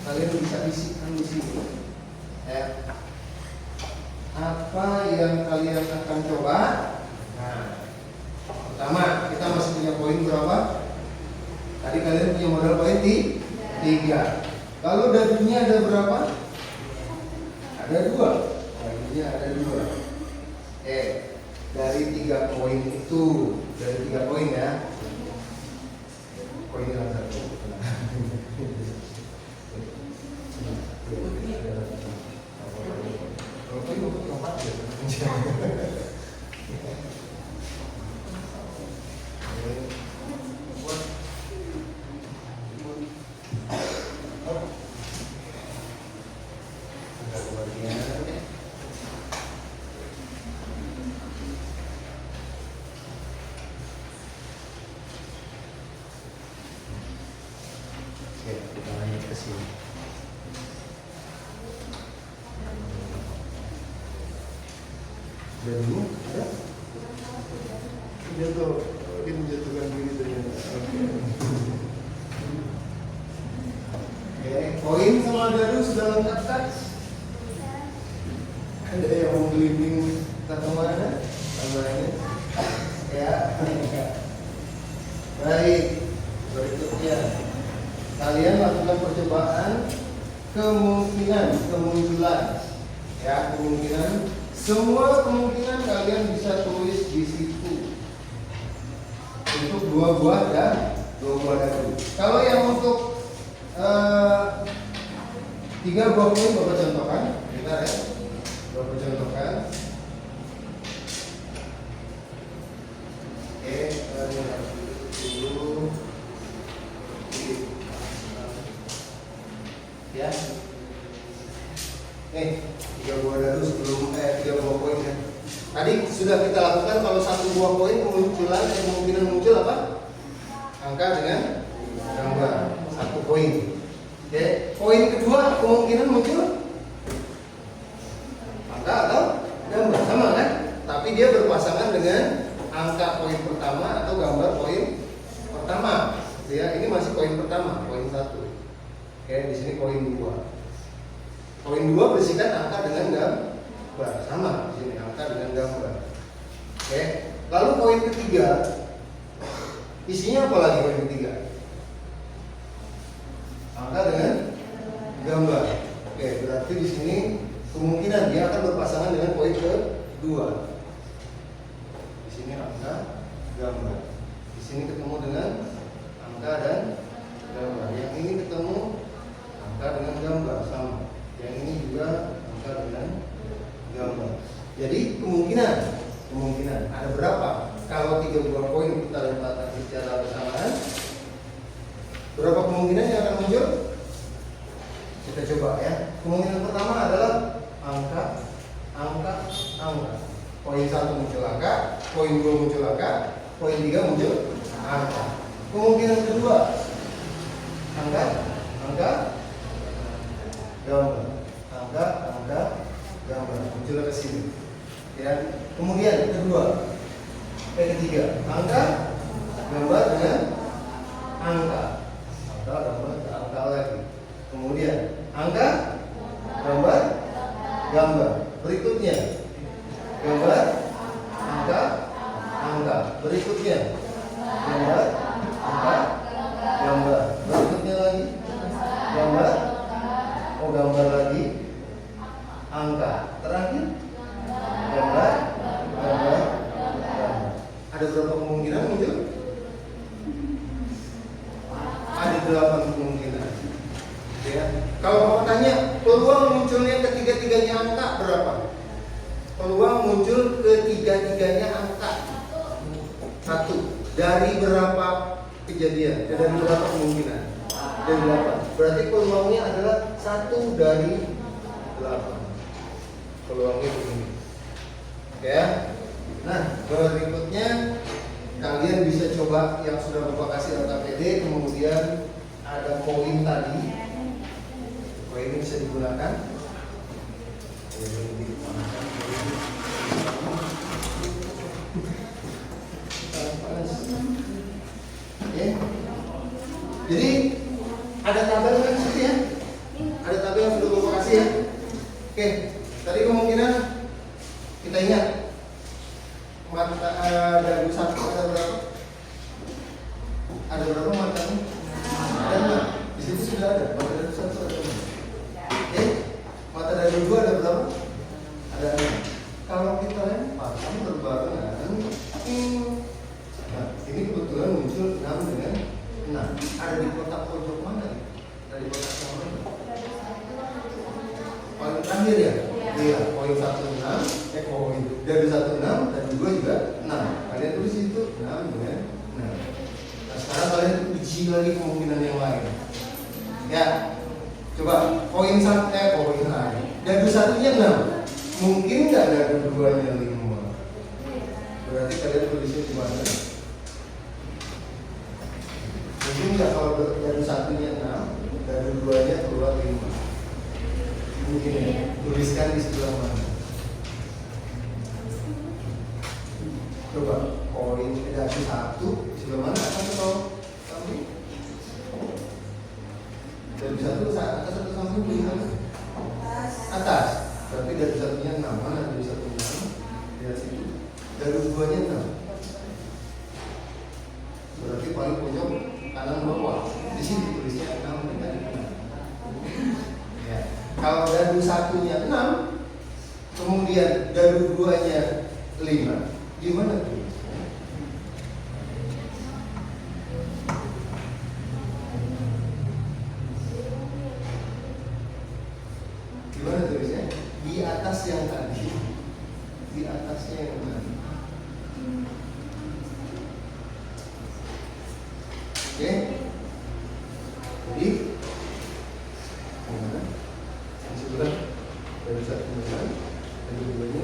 Kalian bisa isikan di sini ya. Apa yang kalian akan coba? Nah, pertama kita masih punya poin berapa? Tadi kalian punya modal poin 3. Lalu dagingnya ada berapa? Ada 2. Dagingnya ada 2. Dari 3 poin itu, dari 3 poin ya. Poin yang satu. Kita lanjut ke sini. Udah dulu? Ada? Jatuh. Dia menjatuhkan diri ternyata. Oke, poin sama dadu sudah lengkap kan? Ada yang mau gelinding ke kemana? Tambahnya? Ya. Baik. Berikutnya. Kalian lakukan percobaan kemunculan ya, kemungkinan, semua kemungkinan kalian bisa tulis di situ untuk 2 buah dan 2 buah dadu. Kalau yang untuk 3 buah poin bapak contohkan, bentar ya, bapak contohkan. Oke, dulu. Ya, nih 3 buah dadu sebelum 3 buah poin ya. Tadi sudah kita lakukan kalau 1 buah poin kemunculan kemungkinan muncul apa? Angka dengan gambar 1 poin. Oke, poin kedua kemungkinan muncul angka atau gambar sama kan? Tapi dia berpasangan dengan angka poin pertama atau gambar poin pertama. Ya, ini masih poin pertama, poin 1. Oke, di sini poin 2. Poin 2 berisikan angka dengan gambar. Sama di sini angka dengan gambar. Oke. Lalu poin ketiga isinya apa lagi poin ketiga? Angka dengan gambar. Oke, berarti di sini kemungkinan dia akan berpasangan dengan poin kedua. Di sini angka gambar. Di sini ketemu dengan angka dan gambar. Yang ini ketemu angka dengan gambar sama. Yang ini juga angka dengan gambar. Jadi kemungkinan ada berapa? Kalau 3 buah poin kita letakkan secara bersamaan, berapa kemungkinan yang akan muncul? coba ya. Kemungkinan pertama adalah angka. Poin 1 muncul angka, poin 2 muncul angka, poin 3 muncul angka. Kemungkinan kedua angka, gambar. Gambar muncul ke sini. Ya. Kemudian ketiga, angka, gambar dengan angka. Gambar, angka lagi. Kemudian angka, gambar. Berikutnya gambar, angka. Berikutnya gambar, gambar. Berikutnya lagi gambar, gambar lagi, angka. Terakhir gambar. Ada berapa kemungkinan muncul? Ada 8 kemungkinan. Ya. Kalau mau tanya peluang munculnya ketiga-tiganya angka berapa? Peluang muncul ketiga-tiganya angka 1 dari berapa kejadian? Dari berapa kemungkinan? Dari 8. Berarti peluangnya adalah 1 dari 8. Peluangnya begini. Ya. Nah, berikutnya kalian bisa coba yang sudah Bapak kasih RKPD, kemudian ada poin tadi. Poin ini bisa digunakan. Oke. Jadi ada tabel kan situ ya? Ada tabel yang sudah Bapak kasih ya? Oke. Tadi kemungkinan kita ingat mata dari 1 ada berapa? Ada berapa matanya? Ada. Di situ sudah ada. Mata dari 1 ada berapa? Oke. Mata dari 2 ada berapa? Ada 6. Kalau kita lempar berbarengan, nah ini kebetulan muncul 6 dengan 6. Ada di kotak pojok mana? Ada di kotak yang mana? Paling terakhir ya? Iya, poin 1 6, poin dari 1 6 dan 2 juga 6. Kalian tulis itu 6 dengan 6. Nah, sekarang kalian uji lagi kemungkinan yang lain. Ya, coba poin 1 poin lain. Dari 1-nya 6. Mungkin nggak dari 2-nya 5? Berarti kalian tulisnya di mana? Mungkin nggak kalau dari 1-nya 6, dari 2-nya keluar 5. Mungkin ya, tuliskan di sebelah mana. Coba poin dari 1 sebelah mana atas atau samping? Dari 1 atas atau samping di mana? Atas. Berarti dari 1-nya 6. Mana dari 1-nya 6? Dari situ. Dari 2-nya 6. Berarti paling pojok kanan bawah. Di sini tulisnya 6 dengan 6. Ya. Kalau dari 1-nya 6, kemudian dari 2-nya 5, gimana tuh? Gimana tulisnya? Di atas yang tadi. Di atasnya yang tadi. Oke? Jadi gimana? Sebelah dari 1-nya, dari 2-nya.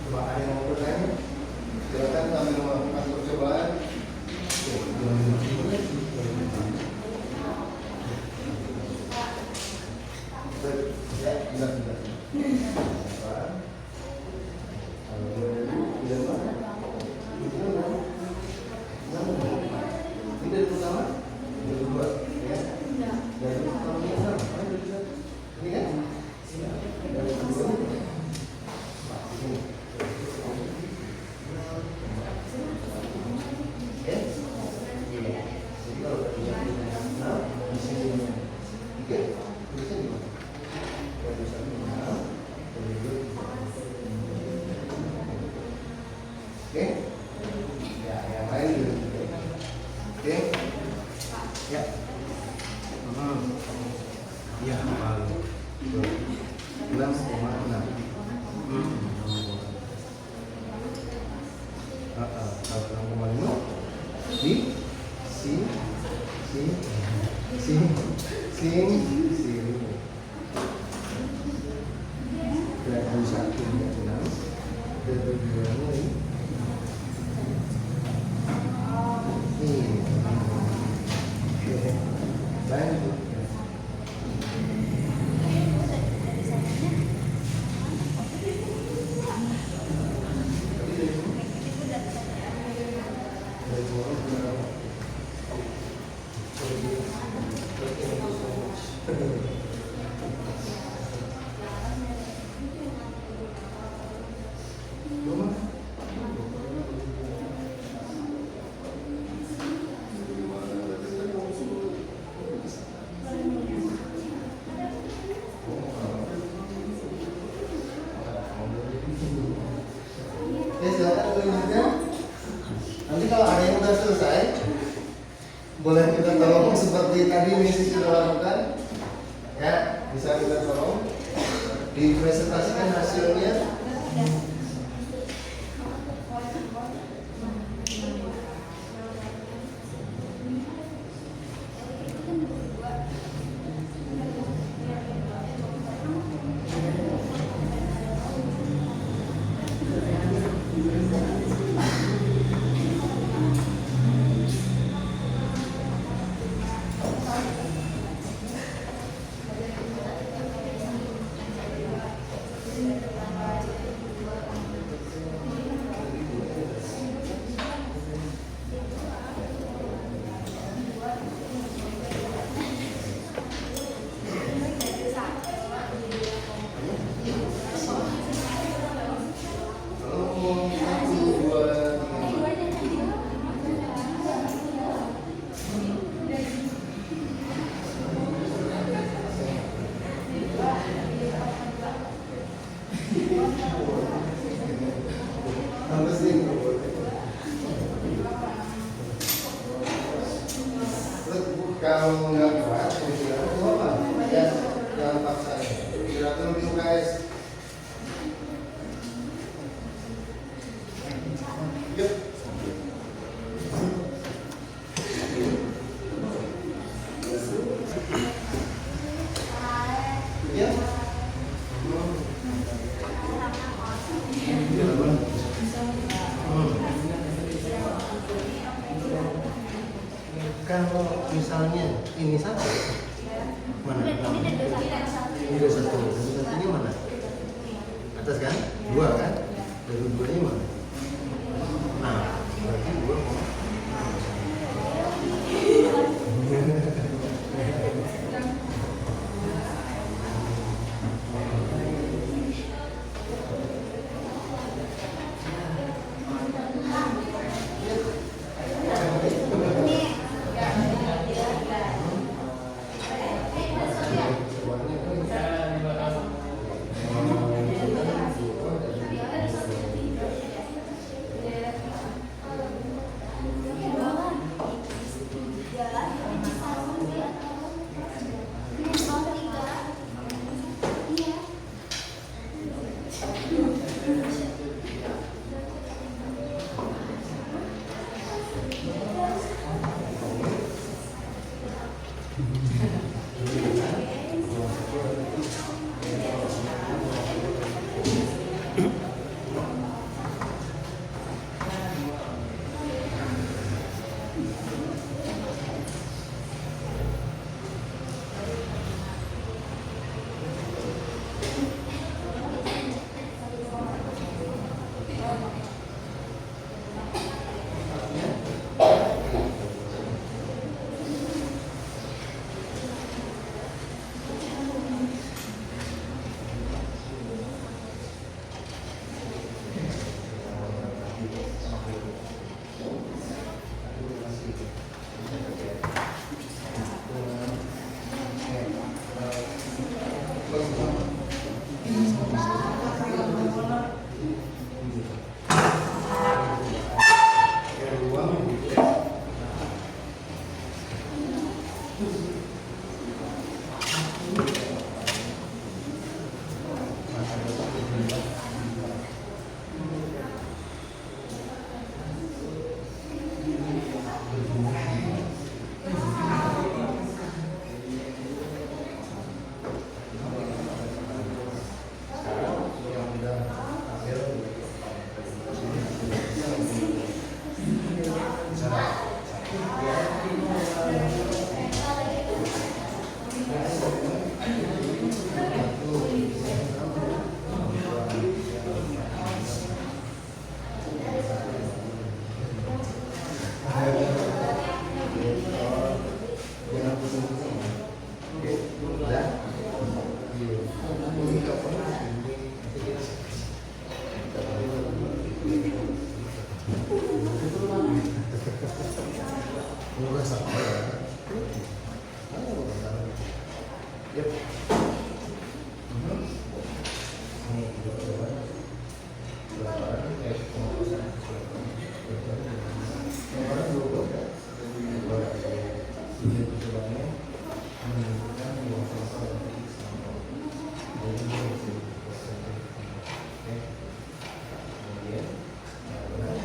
Coba ada yang mau bertanya? Silakan sambil melakukan percobaan. Ya, tidak. Dari pertama, dari 2, ya. Dari pertama ini kan? Ini kan? Dari 2 ini. Ya. Jadi kalau dari 6 di sini 3, tulisnya di mana? Dari 1 6, dari 2. Oke? Ya, yang lain juga. Oke? Ya. Ya, malu. 6,6. Kalau 6,5 di sing dan satunya 6 dan tujuannya ini lanjut. Ya silakan lanjutkan. Nanti kalau ada yang sudah selesai, boleh kita tolong seperti tadi misi sudah lakukan. Ya, bisa kita tolong dipresentasikan hasilnya. Kalau nggak kuat, istirahat itu apa? Ya, jangan paksa. Istirahat dulu di UKS. Yuk. Ya. Kalau misalnya ini satu, mana? Ini dua satu. Satunya mana? Atas kan? Dua kan? Dari duanya mana? Nah, berarti dua. Kemudian percobaannya menunjukkan bahwa sensor dari sama. Jadi ini bisa diproses. Oke. Kemudian benar.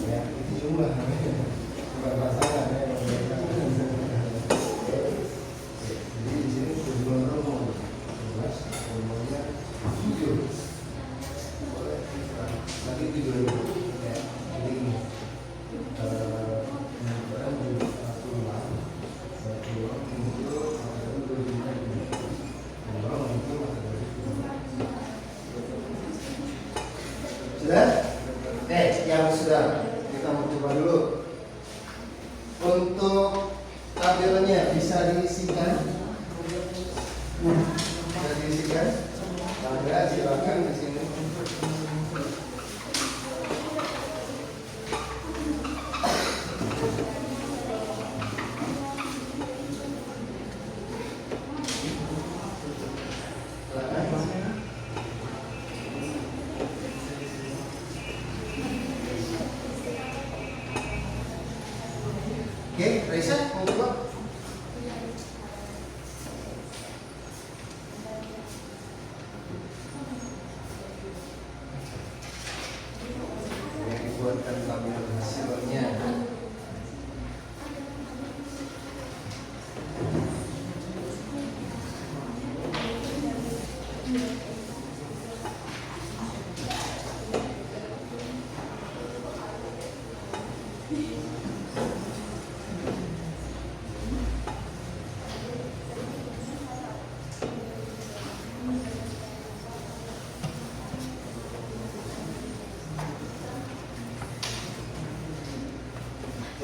Ya, itu jumlah bukan pasangan ya. Jadi di sini tujuan romo 11, romonya 7. Boleh lagi 7 ya. Jadi ini penyebaran juga peluang muncul sudah? Yang sudah kita mau coba dulu. Untuk tabelnya bisa diisikan? Bisa diisikan? Kalau enggak silakan di sini. Oke, Raisa mau coba? Yang dibuatkan tabel hasilnya.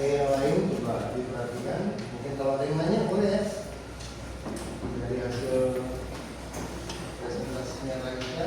Yang lain coba diperhatikan. Mungkin kalau ada yang nanya boleh ya. Dari hasil presentasinya lagi ya.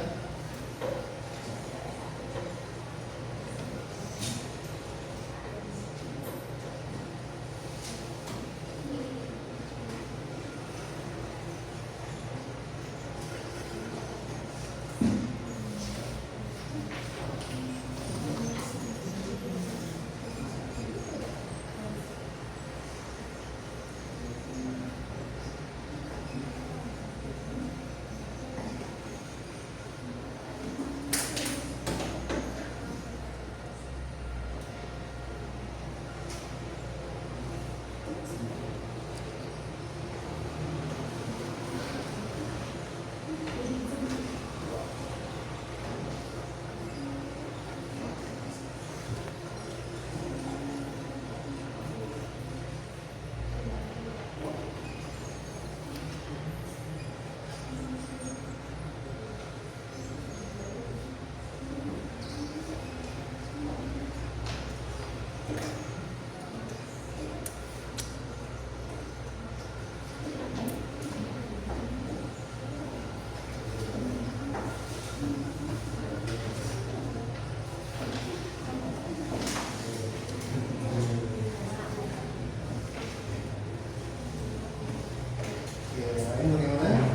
Yang lain bagaimana?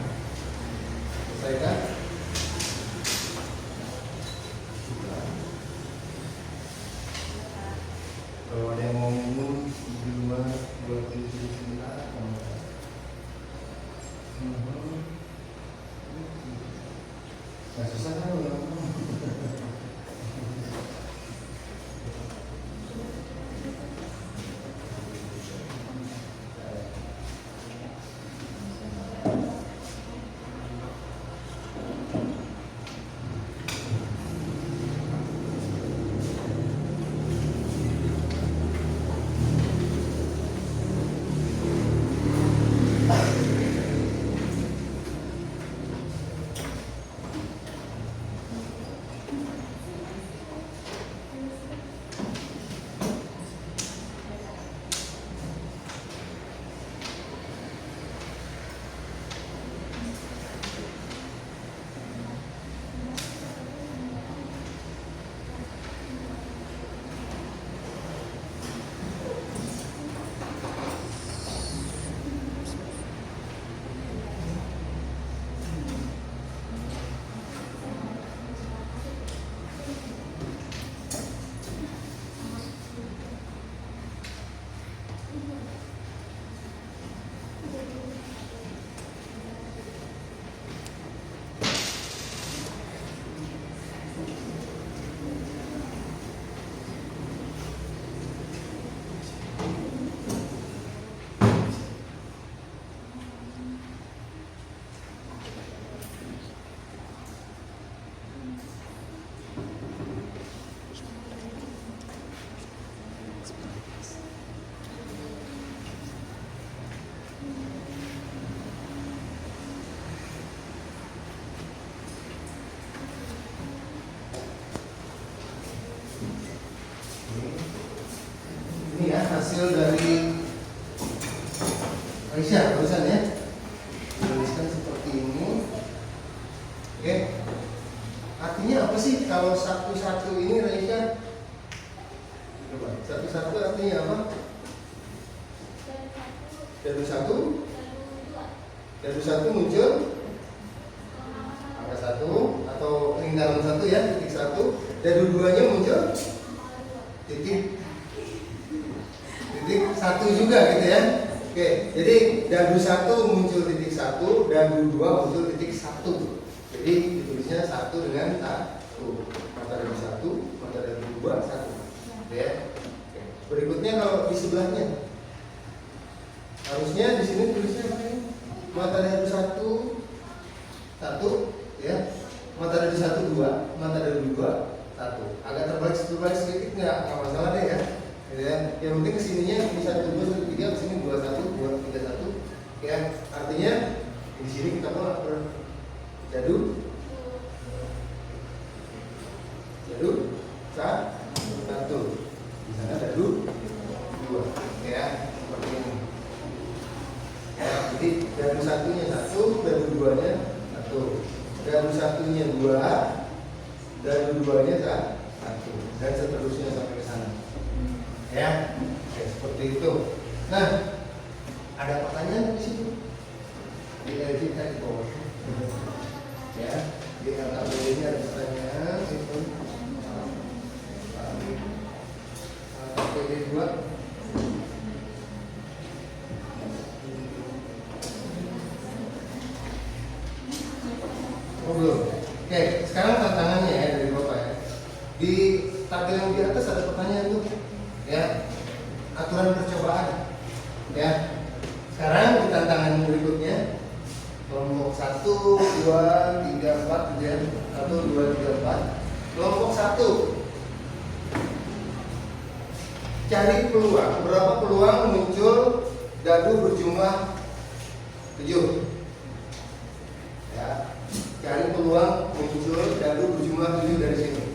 Selesai? Kalau ada yang mau minum di rumah buat di sini nggak susah kan kalau hasil dari Aisyah barusan ya. Tuliskan seperti ini. Oke. Artinya apa sih kalau satu-satu ini Aisyah? Coba, satu-satu artinya apa? Dari satu muncul angka satu atau lingkaran satu ya, titik satu. Dari duanya muncul titik satu juga gitu ya. Oke, jadi dadu satu muncul titik satu, dadu dua muncul titik satu. Jadi ditulisnya satu dengan satu. Mata dadu satu, mata dadu dua satu. Ya. Oke. Berikutnya kalau di sebelahnya, harusnya di sini tulisnya apa ini? Mata dadu satu, ya. Mata dadu satu dua, mata dadu dua satu. Agak terbalik sedikit nggak masalah deh ya. Ya, yang penting kesininya ini 1, 2, 1, 3, kesini 2, 1, 2, 3, 1. Ya, artinya di sini kita mau dadu satu, di sana dadu dua. Ya, seperti ini. Ya, jadi dadu satunya satu, dadu duanya satu, dadu satunya dua, dadu duanya satu, dan seterusnya sampai ke sana. Ya, oke, seperti itu. Nah, ada pertanyaan di situ. Kita di bawah. Ya, di LKB ini ada pertanyaan. Itu LKB 2. Oh belum. Oke, sekarang tantangannya ya dari Bapak ya. Di tabel yang di atas ada pertanyaan tuh. Ya, aturan percobaan. Ya, sekarang di tantangan berikutnya kelompok 1, 2, 3, 4 gitu ya. 1, 2, 3, 4. Kelompok 1 cari peluang. Berapa peluang muncul dadu berjumlah 7? Ya, cari peluang muncul dadu berjumlah 7 dari sini.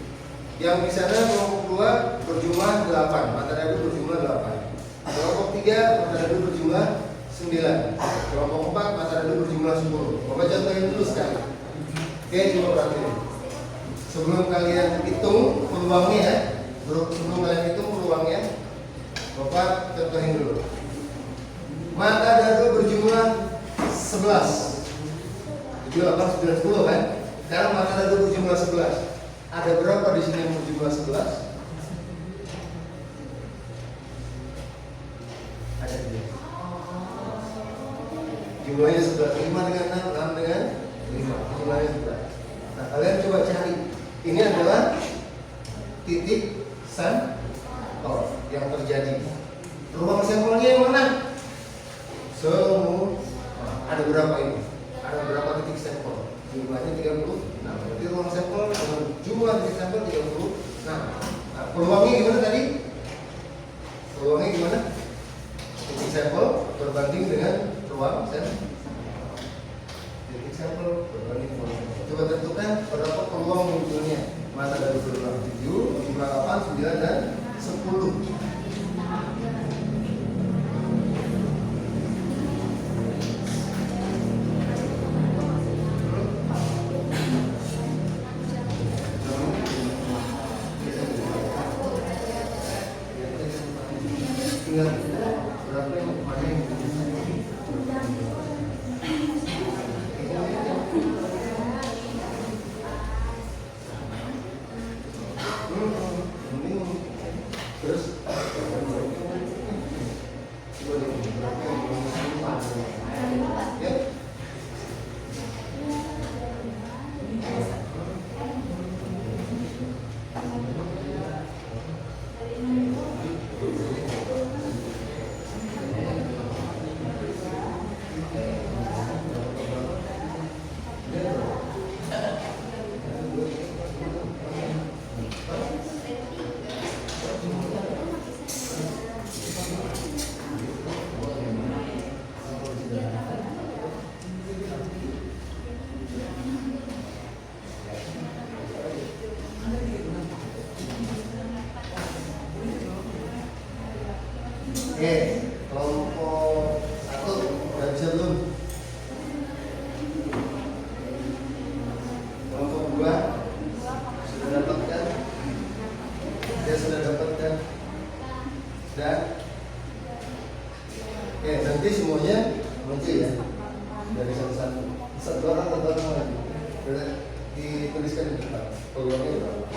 Yang di sana kelompok 2 berjumlah 8, mata dadu berjumlah 8. Kelompok 3 mata dadu berjumlah 9. Kelompok 4 mata dadu berjumlah 10. Bapak contohin dulu sekali. Oke, coba perhatiin. Sebelum kalian hitung peluangnya ya, Bapak contohin dulu. Mata dadu berjumlah 11. 7, 8, 9, 10 kan? Sekarang mata dadu berjumlah 11. Ada berapa di sini yang berjumlah 11? Ada 2. Jumlahnya 11. 5 dengan 6, 6 dengan 5. Jumlahnya 11. Nah, kalian coba cari. Ini adalah titik sampel yang terjadi. Ruang sampelnya yang mana? Semua. Ada berapa ini? Ada berapa titik sampel? Jumlahnya 30. Nah, berarti ruang sampel dengan jumlah titik sampel 30. Nah, peluangnya gimana tadi? Peluangnya gimana? Titik sampel berbanding dengan ruang sampel. Titik sampel berbanding ruang sampel. Coba tentukan berapa peluang munculnya mata dadu berjumlah 7, jumlah 8, 9, dan 10. Berapa yang mana yang terus ya. Oke, kelompok 1 udah bisa belum? Kelompok 2 sudah dapat kan? Dia sudah dapat kan? Dan oke, nanti semuanya muncul ya dari satu-satu. Satu orang lagi. Udah dituliskan di depan. Peluangnya berapa?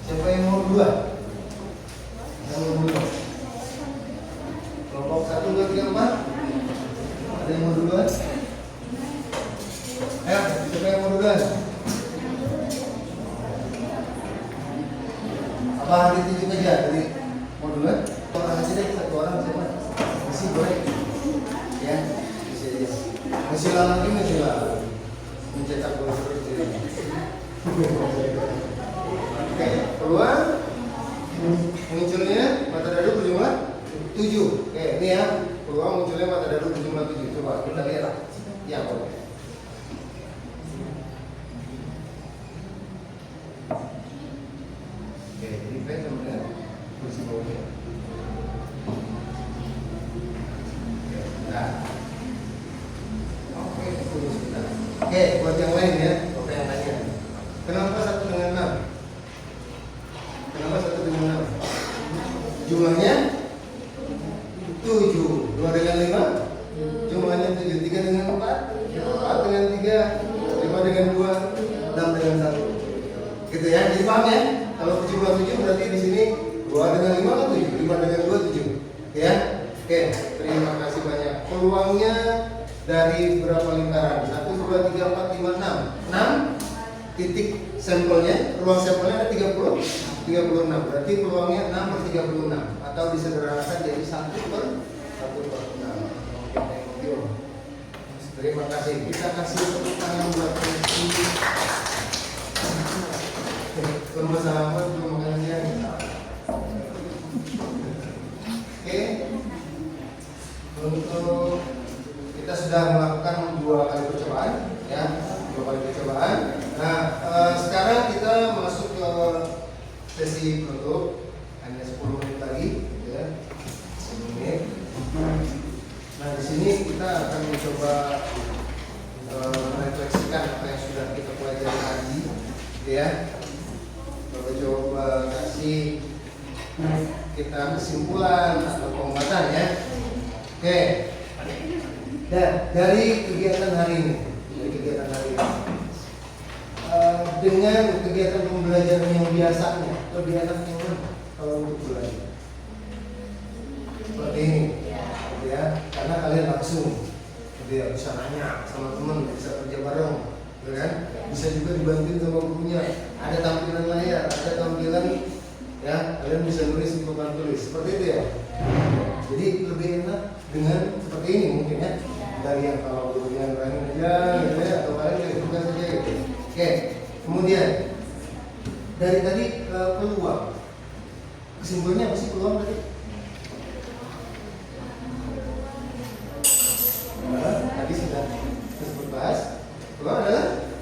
Siapa yang mau duluan? Yang mau duluan? Kelompok 1, 2, 3, 4. Ada yang mau duluan? Ayo, siapa yang mau duluan? Apa ditunjuk aja dari mau duluan? Orang aja deh, satu orang siapa? Masih boleh? Ya, bisa aja. Masih lagi, masih lagi. Mencetak bola seperti ini. Oke, peluang munculnya mata dadu berjumlah 7. Oke, ini ya peluang munculnya mata dadu berjumlah 7. Coba kita lihat. Ya, boleh. Oke, ini baik kemudian kursi bawahnya. Nah, oke, tunggu sebentar. Oke, buat yang lain ya, oke yang tanya. Kenapa 1 dengan 6? Kenapa 1 dengan 6? Jumlahnya 7. 2 dengan 5? Jumlahnya 7. 3 dengan 4? 4 dengan 3? 5 dengan 2? 6 dengan 1. Gitu ya, jadi paham ya? Kalau jumlah 7 berarti di sini 2 dengan 5 kan 7, 5 dengan 2 7. Ya? Oke, terima kasih banyak. Peluangnya dari berapa lingkaran? 1, 2, 3, 4, 5, 6. 6 titik sampelnya, ruang sampelnya ada 30, 36. Berarti peluangnya 6 per 36 atau disederhanakan jadi 1 per 6. Oke, thank you. Terima kasih. Kita kasih tepuk tangan buat ini. Bersama belum makanannya. Oke. Untuk kita sudah melakukan 2 kali percobaan, ya, 2 kali percobaan. Nah, sekarang kita masuk ke sesi penutup, hanya 10 menit lagi, gitu ya. 10 menit. Nah, di sini kita akan mencoba merefleksikan apa yang sudah kita pelajari tadi, gitu ya. Coba kasih kita kesimpulan atau penguatan ya. Oke. Dan dari kegiatan hari ini, dengan kegiatan pembelajaran yang biasanya lebih enak yang mana kalau untuk belajar? Seperti ini, ya, karena kalian langsung, dia bisa nanya sama teman, bisa kerja bareng, ya kan? Bisa juga dibantu sama gurunya. Ada tampilan layar, ada tampilan, ya, kalian bisa nulis di papan tulis, seperti itu ya. Jadi lebih enak dengan seperti ini mungkin ya, dari yang kalau gurunya berani aja, gitu ya, atau kalian jadi tugas saja gitu. Oke, kemudian dari tadi peluang, kesimpulannya apa sih peluang tadi? Tadi sudah disebut bahas. Peluang adalah,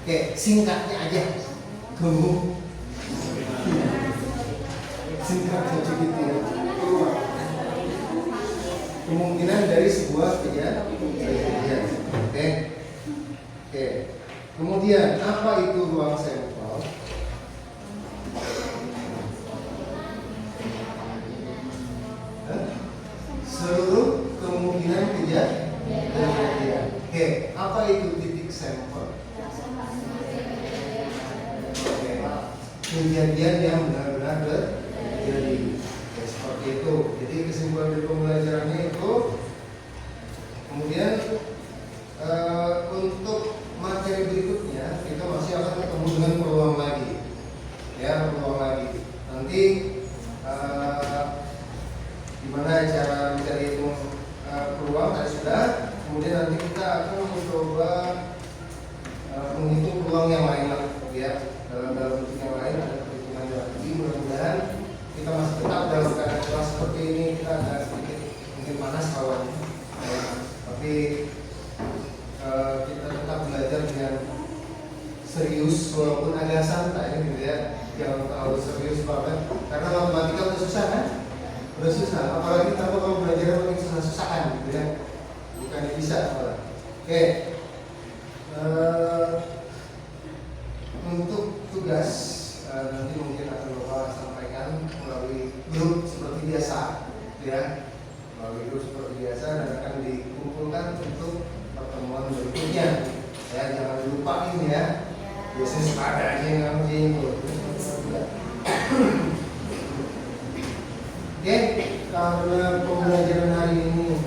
oke, singkatnya aja, singkatnya sedikit ya. Peluang, kemungkinan dari sebuah kejadian. Oke. Kemudian apa itu ruang sampel? Seluruh kemungkinan kejadian. Oke, apa itu titik sampel? Oke, kejadian yang benar-benar terjadi. Ya, seperti itu. Jadi kesimpulan dari pembelajarannya itu. Kemudian untuk materi berikutnya kita masih akan ketemu dengan peluang lagi. Ya, peluang lagi. Nanti gimana cara mencari peluang tadi sudah. Kemudian nanti kita akan mencoba menghitung peluang yang lain lah, ya, dalam bentuk yang lain ada perhitungan lagi. Mudah-mudahan kita masih tetap dalam keadaan kelas seperti ini. Kita agak sedikit mungkin panas kawan, ya, tapi kita tetap belajar dengan serius walaupun agak santai gitu ya, jangan terlalu serius banget karena matematika udah susah kan, udah susah, apalagi kita kalau belajar paling susah-susahan gitu ya, bukannya bisa malah. Oke, untuk tugas nanti mungkin akan Bapak sampaikan melalui grup seperti biasa, ya, melalui grup seperti biasa dan akan dikumpulkan untuk pertemuan berikutnya. Ya, jangan lupain ya. Biasanya suka ada aja yang ngerjain itu. Oke, karena pembelajaran hari ini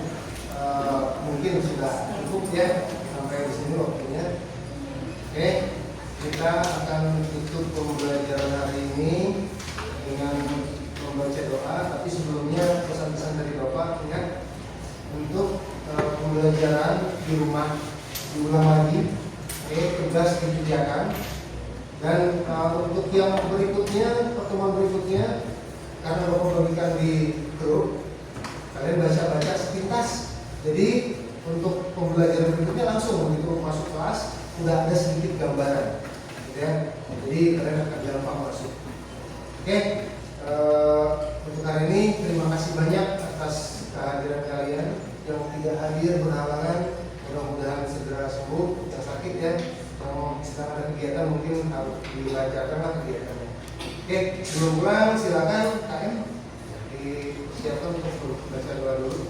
mungkin sudah cukup ya, sampai di sini waktunya. Oke, kita akan tutup pembelajaran hari ini dengan membaca doa. Tapi sebelumnya pesan-pesan dari Bapak, ingat untuk pembelajaran di rumah diulang lagi, tugas dikerjakan. Dan untuk yang berikutnya, pertemuan berikutnya, karena Bapak bagikan di grup, kalian baca-baca sepintas. Jadi untuk pembelajaran berikutnya langsung begitu masuk kelas udah ada sedikit gambaran, gitu ya. Jadi kalian akan gampang masuk. Oke, untuk hari ini terima kasih banyak atas kehadiran kalian. Yang tidak hadir berhalangan mudah-mudahan segera sembuh, yang sakit ya, yang sedang ada kegiatan mungkin harus dilancarkanlah kegiatannya. Oke, sebelum pulang silakan KM dipersiapkan untuk baca doa dulu.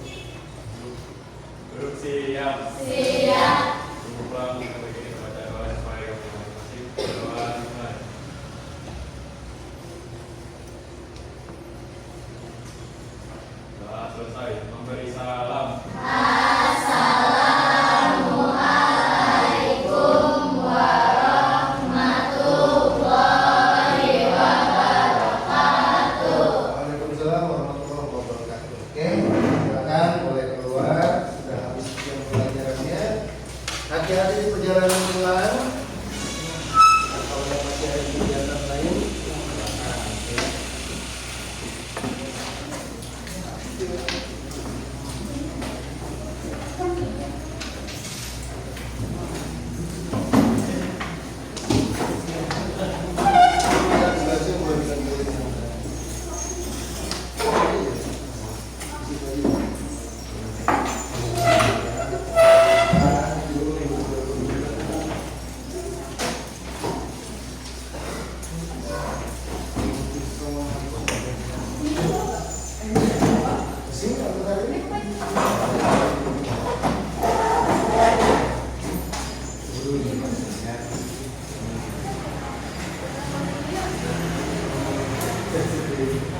Duduk siap. Siap. Sebelum pulang kita baca doa supaya masih doa dimulai. Doa selesai. Memberi salam. Assalamualaikum warahmatullahi wabarakatuh. Waalaikumsalam warahmatullahi wabarakatuh. Oke, silakan boleh keluar. Sudah habis jam pelajarannya. Hati-hati di perjalanan. Sensitif.